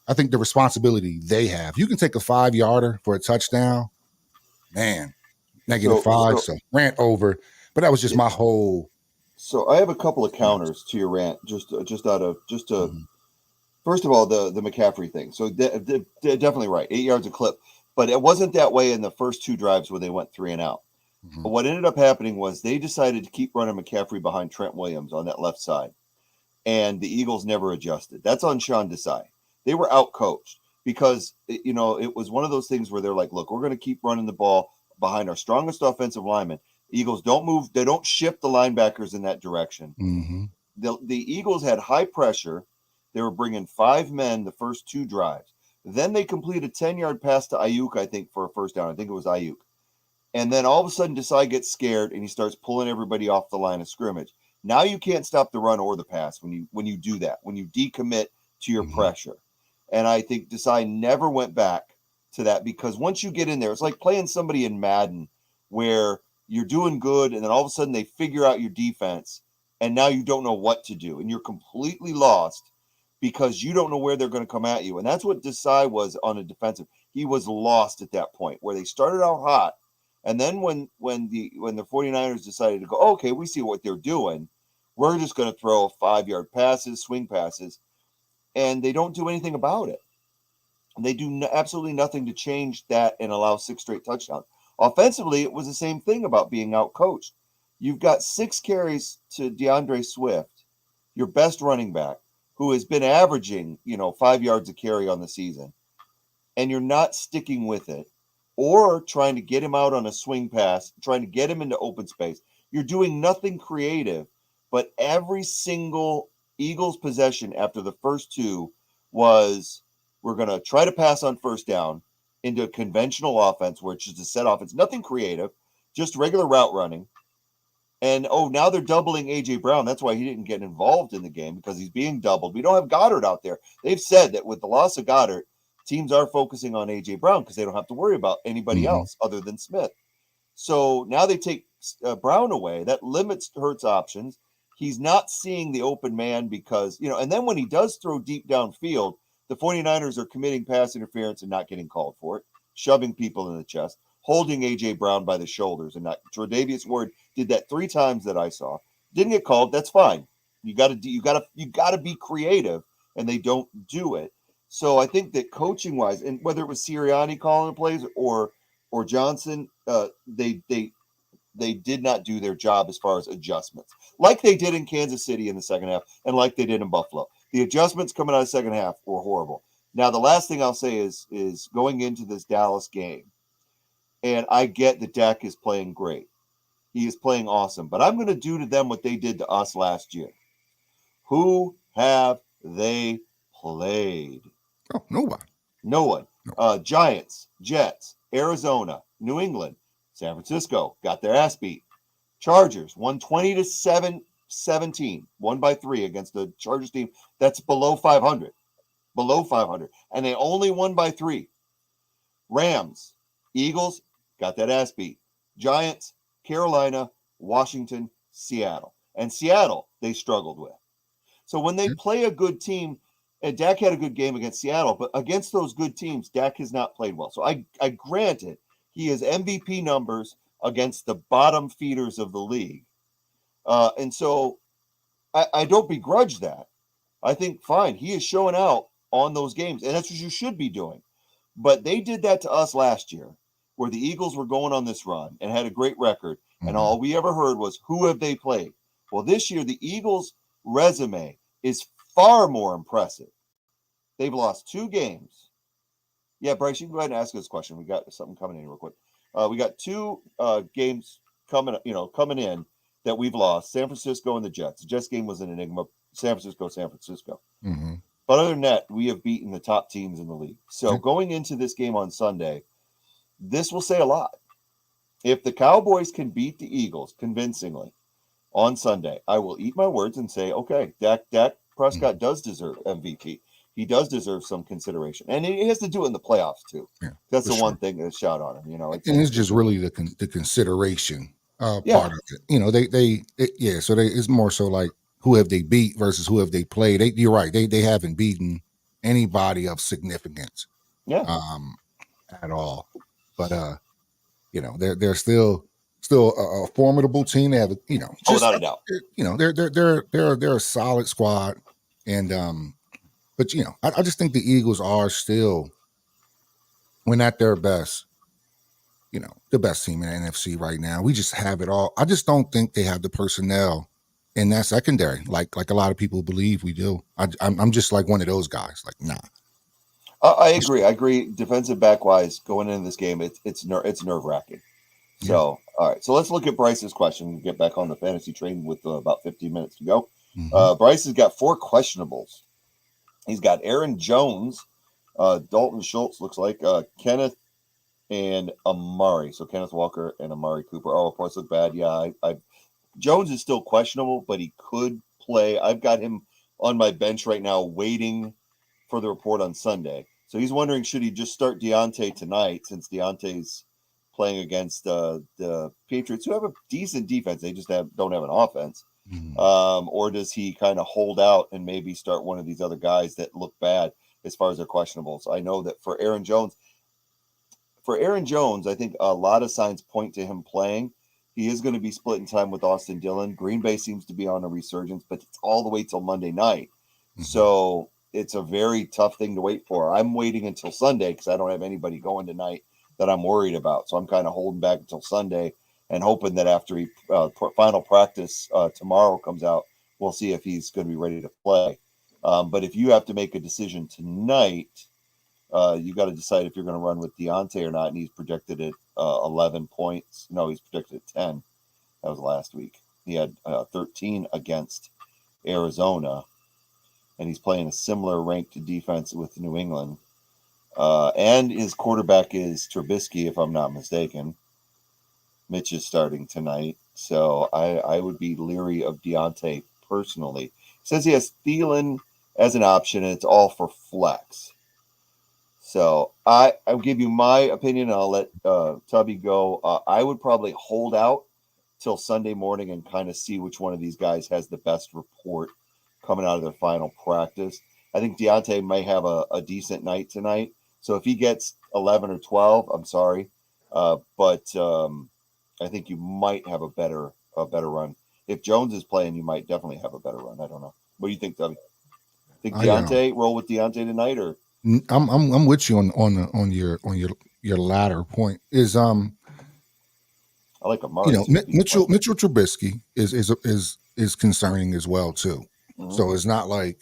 I think the responsibility they have. You can take a 5-yarder for a touchdown, man. -5, so rant over. But that was just my whole. So I have a couple of counters to your rant, just to. First of all, the McCaffrey thing. So definitely right. 8 yards a clip. But it wasn't that way in the first 2 drives where they went 3 and out. Mm-hmm. But what ended up happening was they decided to keep running McCaffrey behind Trent Williams on that left side. And the Eagles never adjusted. That's on Sean Desai. They were out-coached because, you know, it was one of those things where they're like, look, we're going to keep running the ball behind our strongest offensive lineman. The Eagles don't move. They don't shift the linebackers in that direction. Mm-hmm. The Eagles had high pressure. They were bringing 5 men the first 2 drives. Then they completed a 10-yard pass to Ayuk, I think, for a first down. I think it was Ayuk. And then all of a sudden, Desai gets scared, and he starts pulling everybody off the line of scrimmage. Now you can't stop the run or the pass when you do that, when you decommit to your pressure. And I think Desai never went back to that because once you get in there, it's like playing somebody in Madden where you're doing good, and then all of a sudden they figure out your defense, and now you don't know what to do, and you're completely lost because you don't know where they're going to come at you. And that's what Desai was on a defensive. He was lost at that point where they started out hot, and then when the 49ers decided to go, okay, we see what they're doing, we're just going to throw 5-yard passes, swing passes, and they don't do anything about it. And they do absolutely nothing to change that and allow 6 straight touchdowns. Offensively, it was the same thing about being outcoached. You've got 6 carries to DeAndre Swift, your best running back, who has been averaging, 5 yards a carry on the season, and you're not sticking with it or trying to get him out on a swing pass, trying to get him into open space. You're doing nothing creative, but every single Eagles possession after the first 2 was, we're going to try to pass on first down into a conventional offense, which is a set offense, nothing creative, just regular route running. And, now they're doubling A.J. Brown. That's why he didn't get involved in the game, because he's being doubled. We don't have Goddard out there. They've said that with the loss of Goddard, teams are focusing on A.J. Brown because they don't have to worry about anybody else other than Smith. So now they take Brown away. That limits Hurts' options. He's not seeing the open man because, and then when he does throw deep downfield, the 49ers are committing pass interference and not getting called for it, shoving people in the chest, holding A.J. Brown by the shoulders, and not. Tre'Davious Ward did that 3 times that I saw. Didn't get called. That's fine. You got to be creative, and they don't do it. So I think that coaching wise, and whether it was Sirianni calling the plays or Johnson, they did not do their job as far as adjustments, like they did in Kansas City in the second half, and like they did in Buffalo. The adjustments coming out of the second half were horrible. Now, the last thing I'll say is going into this Dallas game, and I get that Dak is playing great. He is playing awesome. But I'm going to do to them what they did to us last year. Who have they played? Oh, nobody. No one. Giants, Jets, Arizona, New England, San Francisco got their ass beat. Chargers won 20-17, won by 3 against the Chargers team that's below 500. And they only won by 3. Rams, Eagles got that ass beat. Giants, Carolina, Washington, Seattle. And Seattle, they struggled with. So when they play a good team, and Dak had a good game against Seattle, but against those good teams, Dak has not played well. So I granted, he has MVP numbers against the bottom feeders of the league. And so I don't begrudge that. I think, fine, he is showing out on those games, and that's what you should be doing. But they did that to us last year, where the Eagles were going on this run and had a great record, and all we ever heard was, who have they played? Well, this year, the Eagles' resume is far more impressive. They've lost 2 games. Yeah, Bryce, you can go ahead and ask this question. We got something coming in real quick. We got 2 games coming in that we've lost: San Francisco and the Jets. The Jets game was an enigma. San Francisco. Mm-hmm. But other than that, we have beaten the top teams in the league. So going into this game on Sunday, this will say a lot. If the Cowboys can beat the Eagles convincingly on Sunday, I will eat my words and say, okay, Dak Prescott does deserve MVP. He does deserve some consideration, and he has to do it in the playoffs too. Yeah, that's the one thing to shout on him. It's just really the consideration part of it. So it's more so like, who have they beat versus who have they played. You're right. They haven't beaten anybody of significance. At all. But they're still a formidable team. They have without a doubt. They're a solid squad, and but I just think the Eagles are still, when at their best, the best team in the NFC right now. We just have it all. I just don't think they have the personnel in that secondary, like a lot of people believe we do. I'm just like one of those guys. Like, nah. I agree. I agree. Defensive back wise, going into this game, it's nerve wracking. So, all right. So let's look at Bryce's question. We'll get back on the fantasy train with about 15 minutes to go. Bryce has got 4 questionables. He's got Aaron Jones, Dalton Schultz, looks like, Kenneth, and Amari. So Kenneth Walker and Amari Cooper. Oh, reports look bad. Yeah, Jones is still questionable, but he could play. I've got him on my bench right now waiting for the report on Sunday. So he's wondering, should he just start Deontay tonight, since Deontay's playing against the Patriots, who have a decent defense. They just don't have an offense. Mhm. Or does he kind of hold out and maybe start one of these other guys that look bad as far as their questionables? I know that for Aaron Jones, I think a lot of signs point to him playing. He is going to be splitting time with Austin Dillon. Green Bay seems to be on a resurgence, but it's all the way till Monday night. Mhm. So it's a very tough thing to wait for. I'm waiting until Sunday because I don't have anybody going tonight that I'm worried about. So I'm kind of holding back until Sunday and hoping that after he final practice tomorrow comes out, we'll see if he's going to be ready to play. But if you have to make a decision tonight, you got to decide if you're going to run with Deontay or not. And he's projected at 11 points. No, he's projected at 10. That was last week. He had 13 against Arizona, and he's playing a similar ranked defense with New England. And his quarterback is Trubisky, if I'm not mistaken. Mitch is starting tonight, so I would be leery of Deontay personally. He says he has Thielen as an option, and it's all for flex. So I'll give you my opinion, and I'll let Tubby go. I would probably hold out till Sunday morning and kind of see which one of these guys has the best report coming out of their final practice. I think Deontay may have a decent night tonight. So if he gets 11 or 12, I'm sorry. But I think you might have a better run. If Jones is playing, you might definitely have a better run. I don't know. What do you think, Tubby? Think Deontay, roll with Deontay tonight, or I'm with you on your latter point. Is I like Amari. Mitchell Trubisky is concerning as well too. Mm-hmm. So it's not like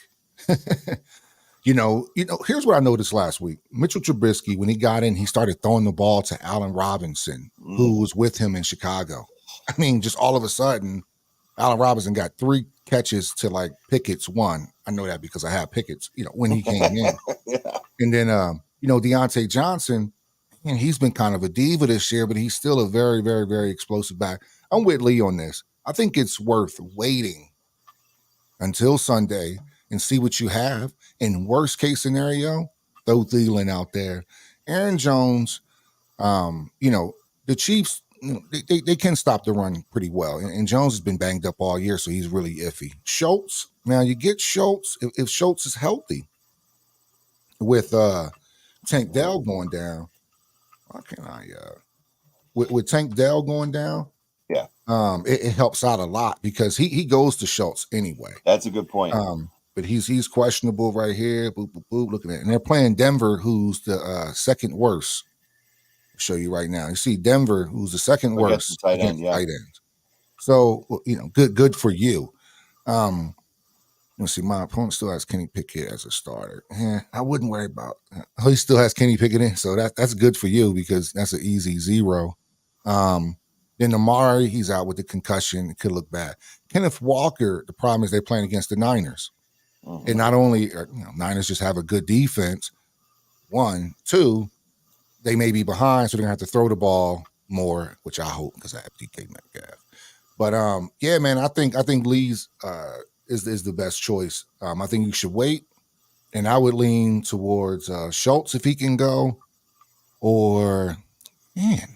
here's what I noticed last week. Mitchell Trubisky, when he got in, he started throwing the ball to Allen Robinson, who was with him in Chicago. I mean, just all of a sudden, Allen Robinson got 3 catches to like Pickett's 1. I know that because I have Pickett's, when he came in. Yeah. And then, Deontay Johnson, and he's been kind of a diva this year, but he's still a very, very, very explosive back. I'm with Lee on this. I think it's worth waiting until Sunday and see what you have. In worst case scenario, throw Thielen out there. Aaron Jones, the Chiefs, they can stop the run pretty well. And Jones has been banged up all year, so he's really iffy. Schultz, now you get Schultz, if Schultz is healthy with Tank Dell going down, why can't I with Tank Dell going down? Yeah. It helps out a lot because he goes to Schultz anyway. That's a good point. But he's questionable right here. Boop, boop, boop. Looking at it. And they're playing Denver, who's the second worst. I'll show you right now. You see Denver, who's the second worst against tight ends. So, good for you. Let's see, my opponent still has Kenny Pickett as a starter. I wouldn't worry about he still has Kenny Pickett in, so that's good for you because that's an easy 0. Then Amari, he's out with the concussion. It could look bad. Kenneth Walker, the problem is they're playing against the Niners. Mm-hmm. And not only Niners just have a good defense, 1, 2, they may be behind, so they're going to have to throw the ball more, which I hope because I have DK Metcalf. But, yeah, man, I think Lee's is the best choice. I think you should wait, and I would lean towards Schultz if he can go, or, man,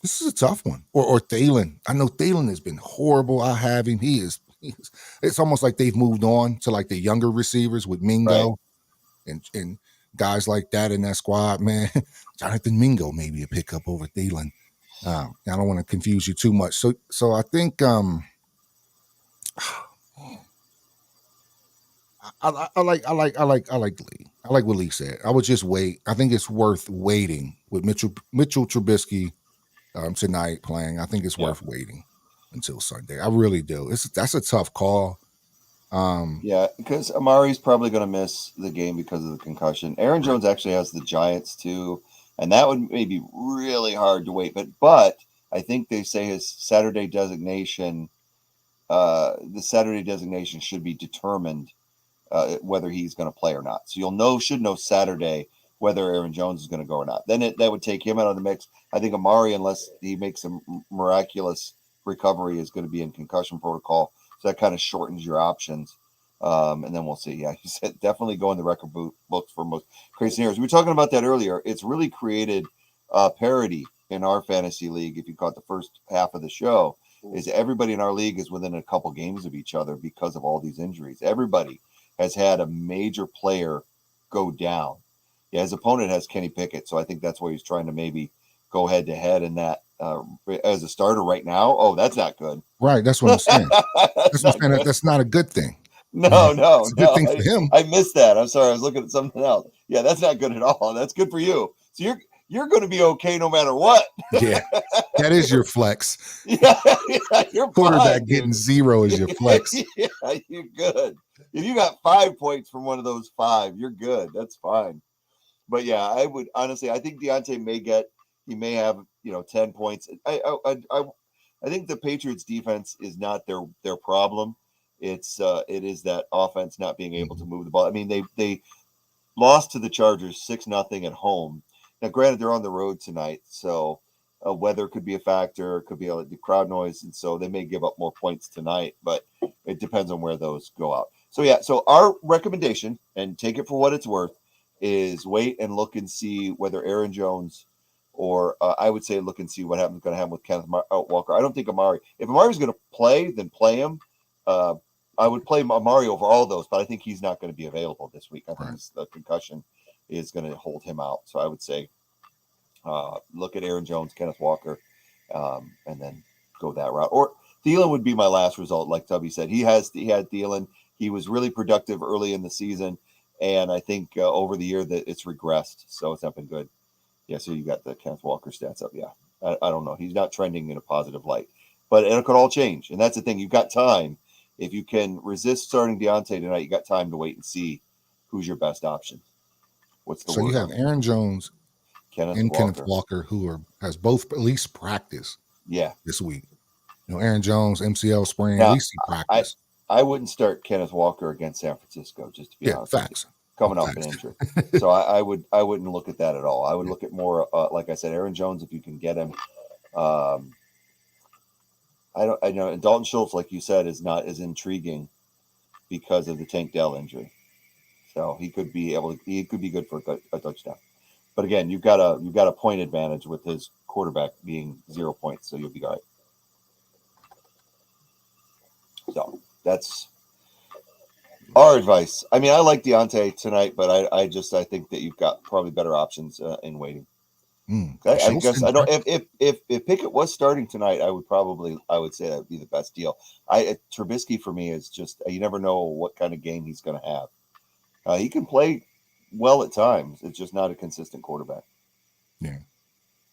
this is a tough one. Or Thielen. I know Thielen has been horrible. I have him. It's almost like they've moved on to like the younger receivers with Mingo and guys like that in that squad, man. Jonathan Mingo may be a pickup over Thielen. I don't want to confuse you too much. So I think I like Lee. I like what Lee said. I would just wait. I think it's worth waiting with Mitchell Trubisky tonight playing. I think it's worth waiting until Sunday. I really do. That's a tough call. Because Amari's probably going to miss the game because of the concussion. Aaron Jones actually has the Giants too, and that would maybe really hard to wait. But I think they say his Saturday designation, the Saturday designation should be determined whether he's going to play or not. So should know Saturday whether Aaron Jones is going to go or not. Then that would take him out of the mix. I think Amari, unless he makes a miraculous recovery, is going to be in concussion protocol. So that kind of shortens your options. And then we'll see. Yeah, you said definitely go in the record books for most crazy scenarios. We were talking about that earlier. It's really created parity in our fantasy league, if you caught the first half of the show, is everybody in our league is within a couple games of each other because of all these injuries. Everybody has had a major player go down. Yeah, his opponent has Kenny Pickett, so I think that's why he's trying to maybe go head to head in that as a starter right now. Oh, that's not good. Right, that's what I'm saying. That's not a good thing. No, it's a good thing for him. I missed that. I'm sorry. I was looking at something else. Yeah, that's not good at all. That's good for you. So you're going to be okay no matter what. Yeah, that is your flex. Yeah, your quarterback getting 0 is your flex. Yeah, you're good. If you got 5 points from one of those 5, you're good. That's fine. But yeah, I would honestly, I think Deontay may have 10 points. I think the Patriots defense is not their problem. It is that offense not being able to move the ball. I mean, they lost to the Chargers 6-0 at home. Now, granted, they're on the road tonight, so weather could be a factor. Could be the crowd noise, and so they may give up more points tonight. But it depends on where those go out. So yeah, so our recommendation, and take it for what it's worth, is wait and look and see whether Aaron Jones or I would say look and see what going to happen with Kenneth Walker. I don't think Amari. If Amari's going to play, then play him. I would play Amari over all those, but I think he's not going to be available this week. I think the concussion is going to hold him out. So I would say look at Aaron Jones, Kenneth Walker, and then go that route. Or Thielen would be my last result, like Tubby said. He had Thielen. He was really productive early in the season, and I think over the year that it's regressed, so it's not been good. Yeah, so you got the Kenneth Walker stats up. Yeah, I don't know. He's not trending in a positive light, but it could all change, and that's the thing. You've got time. If you can resist starting Deontay tonight, you got time to wait and see who's your best option. What's the so you have Aaron Jones and Kenneth Walker, who has both at least practice. Yeah, this week. Aaron Jones MCL sprain, at least he practice. I wouldn't start Kenneth Walker against San Francisco, just to be honest. Facts. Coming off an injury, so I wouldn't look at that at all. I would look at more, like I said, Aaron Jones if you can get him. I know Dalton Schultz, like you said, is not as intriguing because of the Tank Dell injury. So he could be good for a touchdown. But again, you've got a point advantage with his quarterback being 0 points, so you'll be all right. So that's our advice. I mean, I like Deontay tonight, but I think that you've got probably better options in waiting. I guess I don't. If Pickett was starting tonight, I would say that would be the best deal. Trubisky for me is just you never know what kind of game he's going to have. He can play well at times. It's just not a consistent quarterback. Yeah,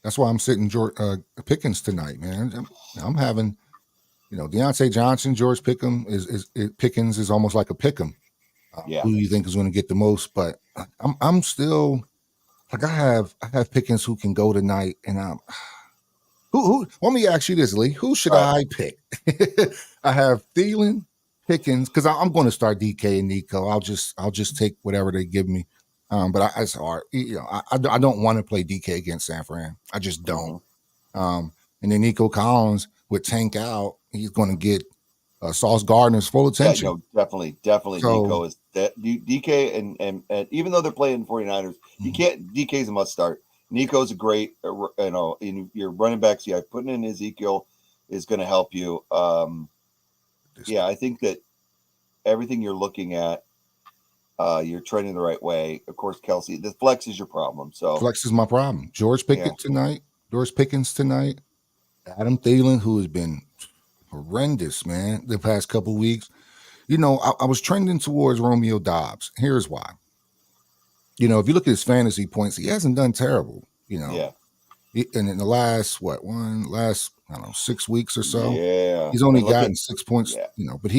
that's why I'm sitting Pickens tonight, man. I'm having, Deontay Johnson, George Pickens is almost like a pick'em. Who you think is going to get the most? But I'm still. Like I have Pickens who can go tonight, and who? Let me ask you this, Lee. Who should I pick? I have Thielen, Pickens, because I'm going to start DK and Nico. I'll just take whatever they give me. But it's hard. I don't want to play DK against San Fran. I just don't. And then Nico Collins with Tank out, he's going to get Sauce Gardner's full attention. Yeah, no, definitely. So, Nico is that DK and even though they're playing 49ers, you can't. DK's a must start. Nico's a great, in your running backs. Yeah, putting in Ezekiel is going to help you. I think that everything you're looking at, you're trending the right way. Of course, Kelsey, the flex is your problem. So flex is my problem. George Pickens tonight. Adam Thielen, who has been horrendous, man, the past couple of weeks. I was trending towards Romeo Doubs. Here's why. If you look at his fantasy points, he hasn't done terrible. And in the last 6 weeks or so, he's only gotten 6 points. But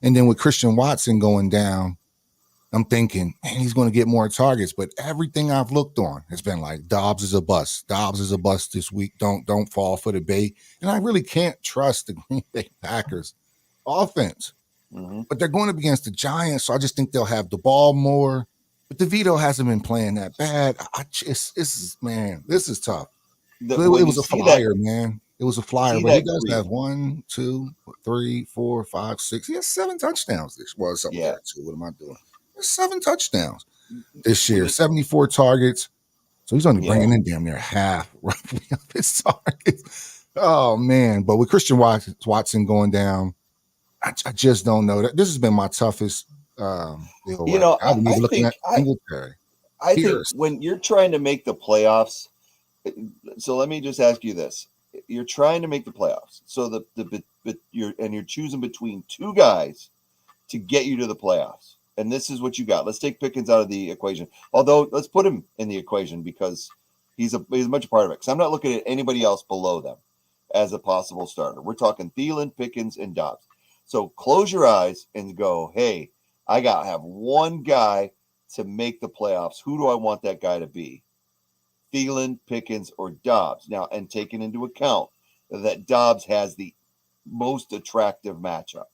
and then with Christian Watson going down, I'm thinking, man, he's going to get more targets. But everything I've looked on has been like Dobbs is a bust. Dobbs is a bust this week. Don't fall for the bait. And I really can't trust the Green Bay Packers offense. Mm-hmm. But they're going up against the Giants, so I just think they'll have the ball more. But DeVito hasn't been playing that bad. This is tough. It was a flyer, man. It was a flyer, but he does have 1, 2, 3, 4, 5, 6. He has 7 touchdowns this. Well, something there too. What am I doing? 7 touchdowns this year, 74 targets. So he's only bringing in damn near half roughly of his targets. Oh man! But with Christian Watson going down, I just don't know. This has been my toughest. I've been even looking at Singletary. I think when you're trying to make the playoffs, so let me just ask you this: you're trying to make the playoffs, so you're choosing between two guys to get you to the playoffs, and this is what you got. Let's take Pickens out of the equation. Although let's put him in the equation because he's much a part of it. Because I'm not looking at anybody else below them as a possible starter. We're talking Thielen, Pickens, and Dobbs. So close your eyes and go, hey, I got to have one guy to make the playoffs. Who do I want that guy to be? Thielen, Pickens, or Dobbs. Now, and taking into account that Dobbs has the most attractive matchup.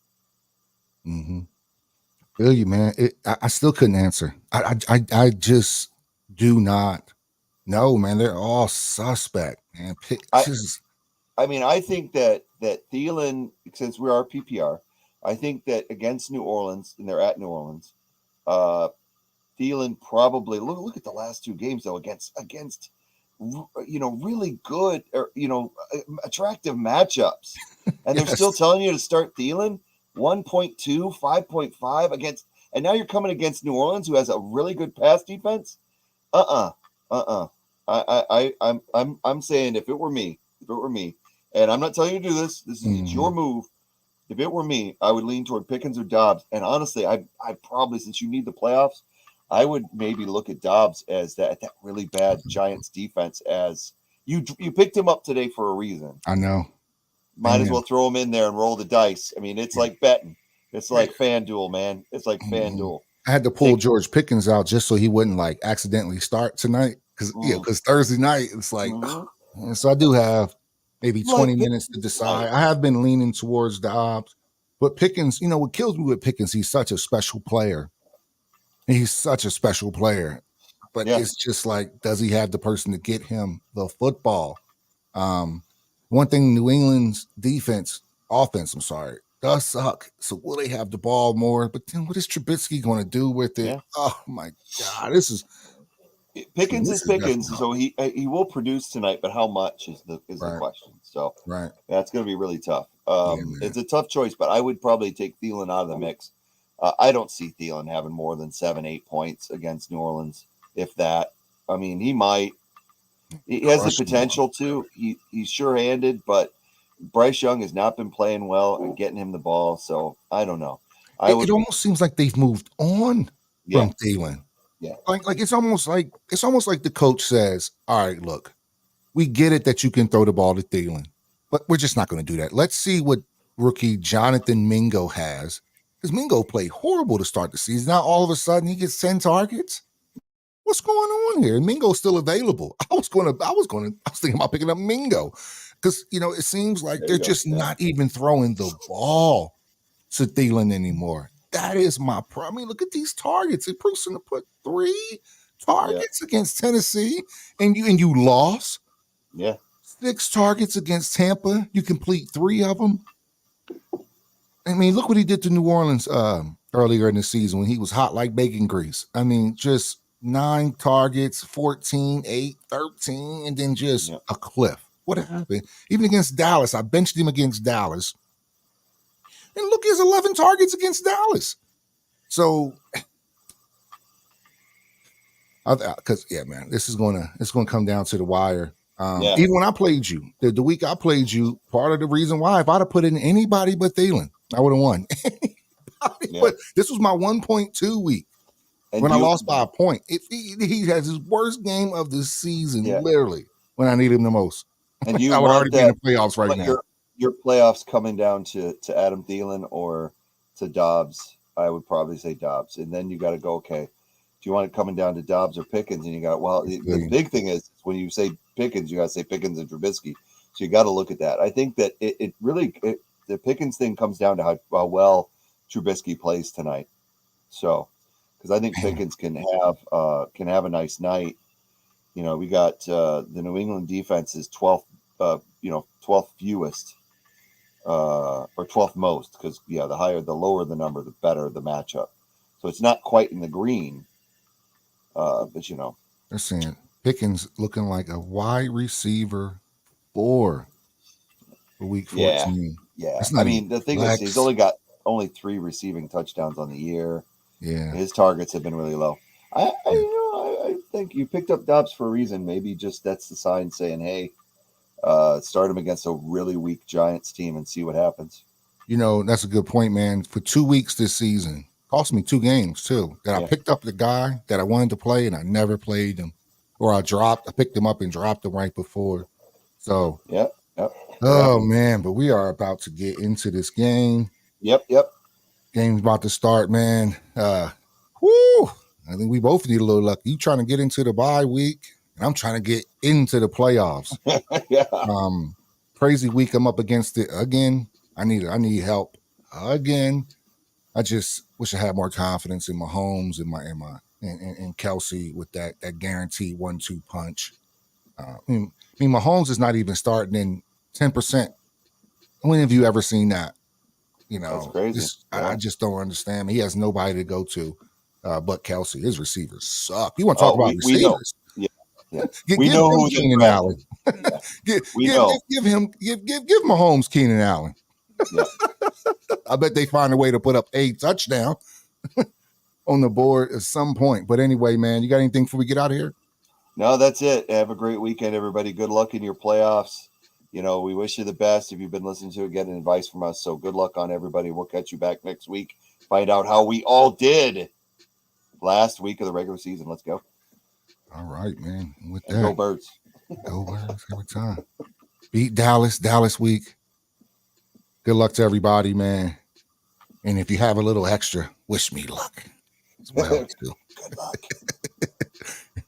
Mm-hmm. Feel you, man. I still couldn't answer. I just do not know, man. They're all suspect, man. I think that Thielen, since we are PPR, I think that against New Orleans, and they're at New Orleans, Thielen probably look at the last two games though against really good or attractive matchups, and they're still telling you to start Thielen 1.2, 5.5 against, and now you're coming against New Orleans who has a really good pass defense. I'm saying if it were me, and I'm not telling you to do this. This is your move. If it were me, I would lean toward Pickens or Dobbs. And honestly, I probably, since you need the playoffs, I would maybe look at Dobbs as that really bad Giants defense. As you picked him up today for a reason. I know. Might as well throw him in there and roll the dice. I mean, it's like betting. It's like FanDuel, man. It's like FanDuel. I had to pull George Pickens out just so he wouldn't like accidentally start tonight because Thursday night it's like. And so I do have maybe 20 minutes to decide. I have been leaning towards Dobbs, but Pickens, what kills me with Pickens, he's such a special player. He's such a special player, but it's just like, does he have the person to get him the football? One thing, New England's offense, does suck. So will they have the ball more? But then what is Trubisky going to do with it? Yeah. Oh my God, Pickens is Pickens, so he will produce tonight, but how much is the question. So that's going to be really tough. It's a tough choice, but I would probably take Thielen out of the mix. I don't see Thielen having more than 7-8 points against New Orleans, if that. I mean, he might. He has the potential to. He's sure-handed, but Bryce Young has not been playing well and getting him the ball. So I don't know. It almost seems like they've moved on from Thielen. Yeah, like it's almost like the coach says, "All right, look, we get it that you can throw the ball to Thielen, but we're just not going to do that. Let's see what rookie Jonathan Mingo has, because Mingo played horrible to start the season. Now all of a sudden he gets 10 targets. What's going on here? And Mingo's still available. I was thinking about picking up Mingo because it seems like they're just not even throwing the ball to Thielen anymore. That is my problem. I mean, look at these targets. It's Bruce to put 3 targets against Tennessee, and you lost. Yeah, 6 targets against Tampa. You complete 3 of them. I mean, look what he did to New Orleans earlier in the season when he was hot like bacon grease. I mean, just 9 targets, 14, 8, 13, and then just a cliff. What happened? Even against Dallas, I benched him against Dallas. And look, he has 11 targets against Dallas. So, because man, it's gonna come down to the wire. Even when I played you, the week I played you, part of the reason why, if I'd have put in anybody but Thielen, I would have won. But this was my 1.2 week when I lost by a point. He has his worst game of the season, literally, when I need him the most. And you I would already be in the playoffs right now. Your playoffs coming down to Adam Thielen or to Dobbs, I would probably say Dobbs. And then you got to go, okay, do you want it coming down to Dobbs or Pickens? And you got, the big thing is when you say Pickens, you got to say Pickens and Trubisky. So you got to look at that. I think that the Pickens thing comes down to how well Trubisky plays tonight. So, because I think Pickens can have a nice night. We got the New England defense is 12th, 12th fewest. Or 12th most, because the lower the number, the better the matchup. So it's not quite in the green, but they're saying Pickens looking like a wide receiver 4 for week 14. Yeah. I mean, the thing is, he's only got 3 receiving touchdowns on the year. Yeah. His targets have been really low. I think you picked up Dobbs for a reason. Maybe just that's the sign saying, hey, start him against a really weak Giants team and see what happens. That's a good point, man. For 2 weeks this season, cost me 2 games too, that I picked up the guy that I wanted to play and I never played him, or I picked him up and dropped him right before. So, oh man, but we are about to get into this game. Yep. Game's about to start, man. Whoo! I think we both need a little luck. You trying to get into the bye week, and I'm trying to get into the playoffs. Crazy week. I'm up against it again. I need help again. I just wish I had more confidence in Mahomes and Kelsey with that guaranteed 1-2 punch. I mean, Mahomes is not even starting in 10%. When have you ever seen that? That's crazy. I just don't understand. He has nobody to go to but Kelsey. His receivers suck. You want to talk about receivers? Yeah. Give him Keenan Allen. Give Mahomes Keenan Allen. Yeah. I bet they find a way to put up a touchdown on the board at some point. But anyway, man, you got anything before we get out of here? No, that's it. Have a great weekend, everybody. Good luck in your playoffs. We wish you the best. If you've been listening to it, getting advice from us. So good luck on everybody. We'll catch you back next week. Find out how we all did last week of the regular season. Let's go. All right, man. With that, go Birds. Go Birds every time. Beat Dallas week. Good luck to everybody, man. And if you have a little extra, wish me luck as well, too. Good luck.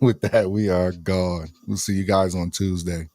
With that, we are gone. We'll see you guys on Tuesday.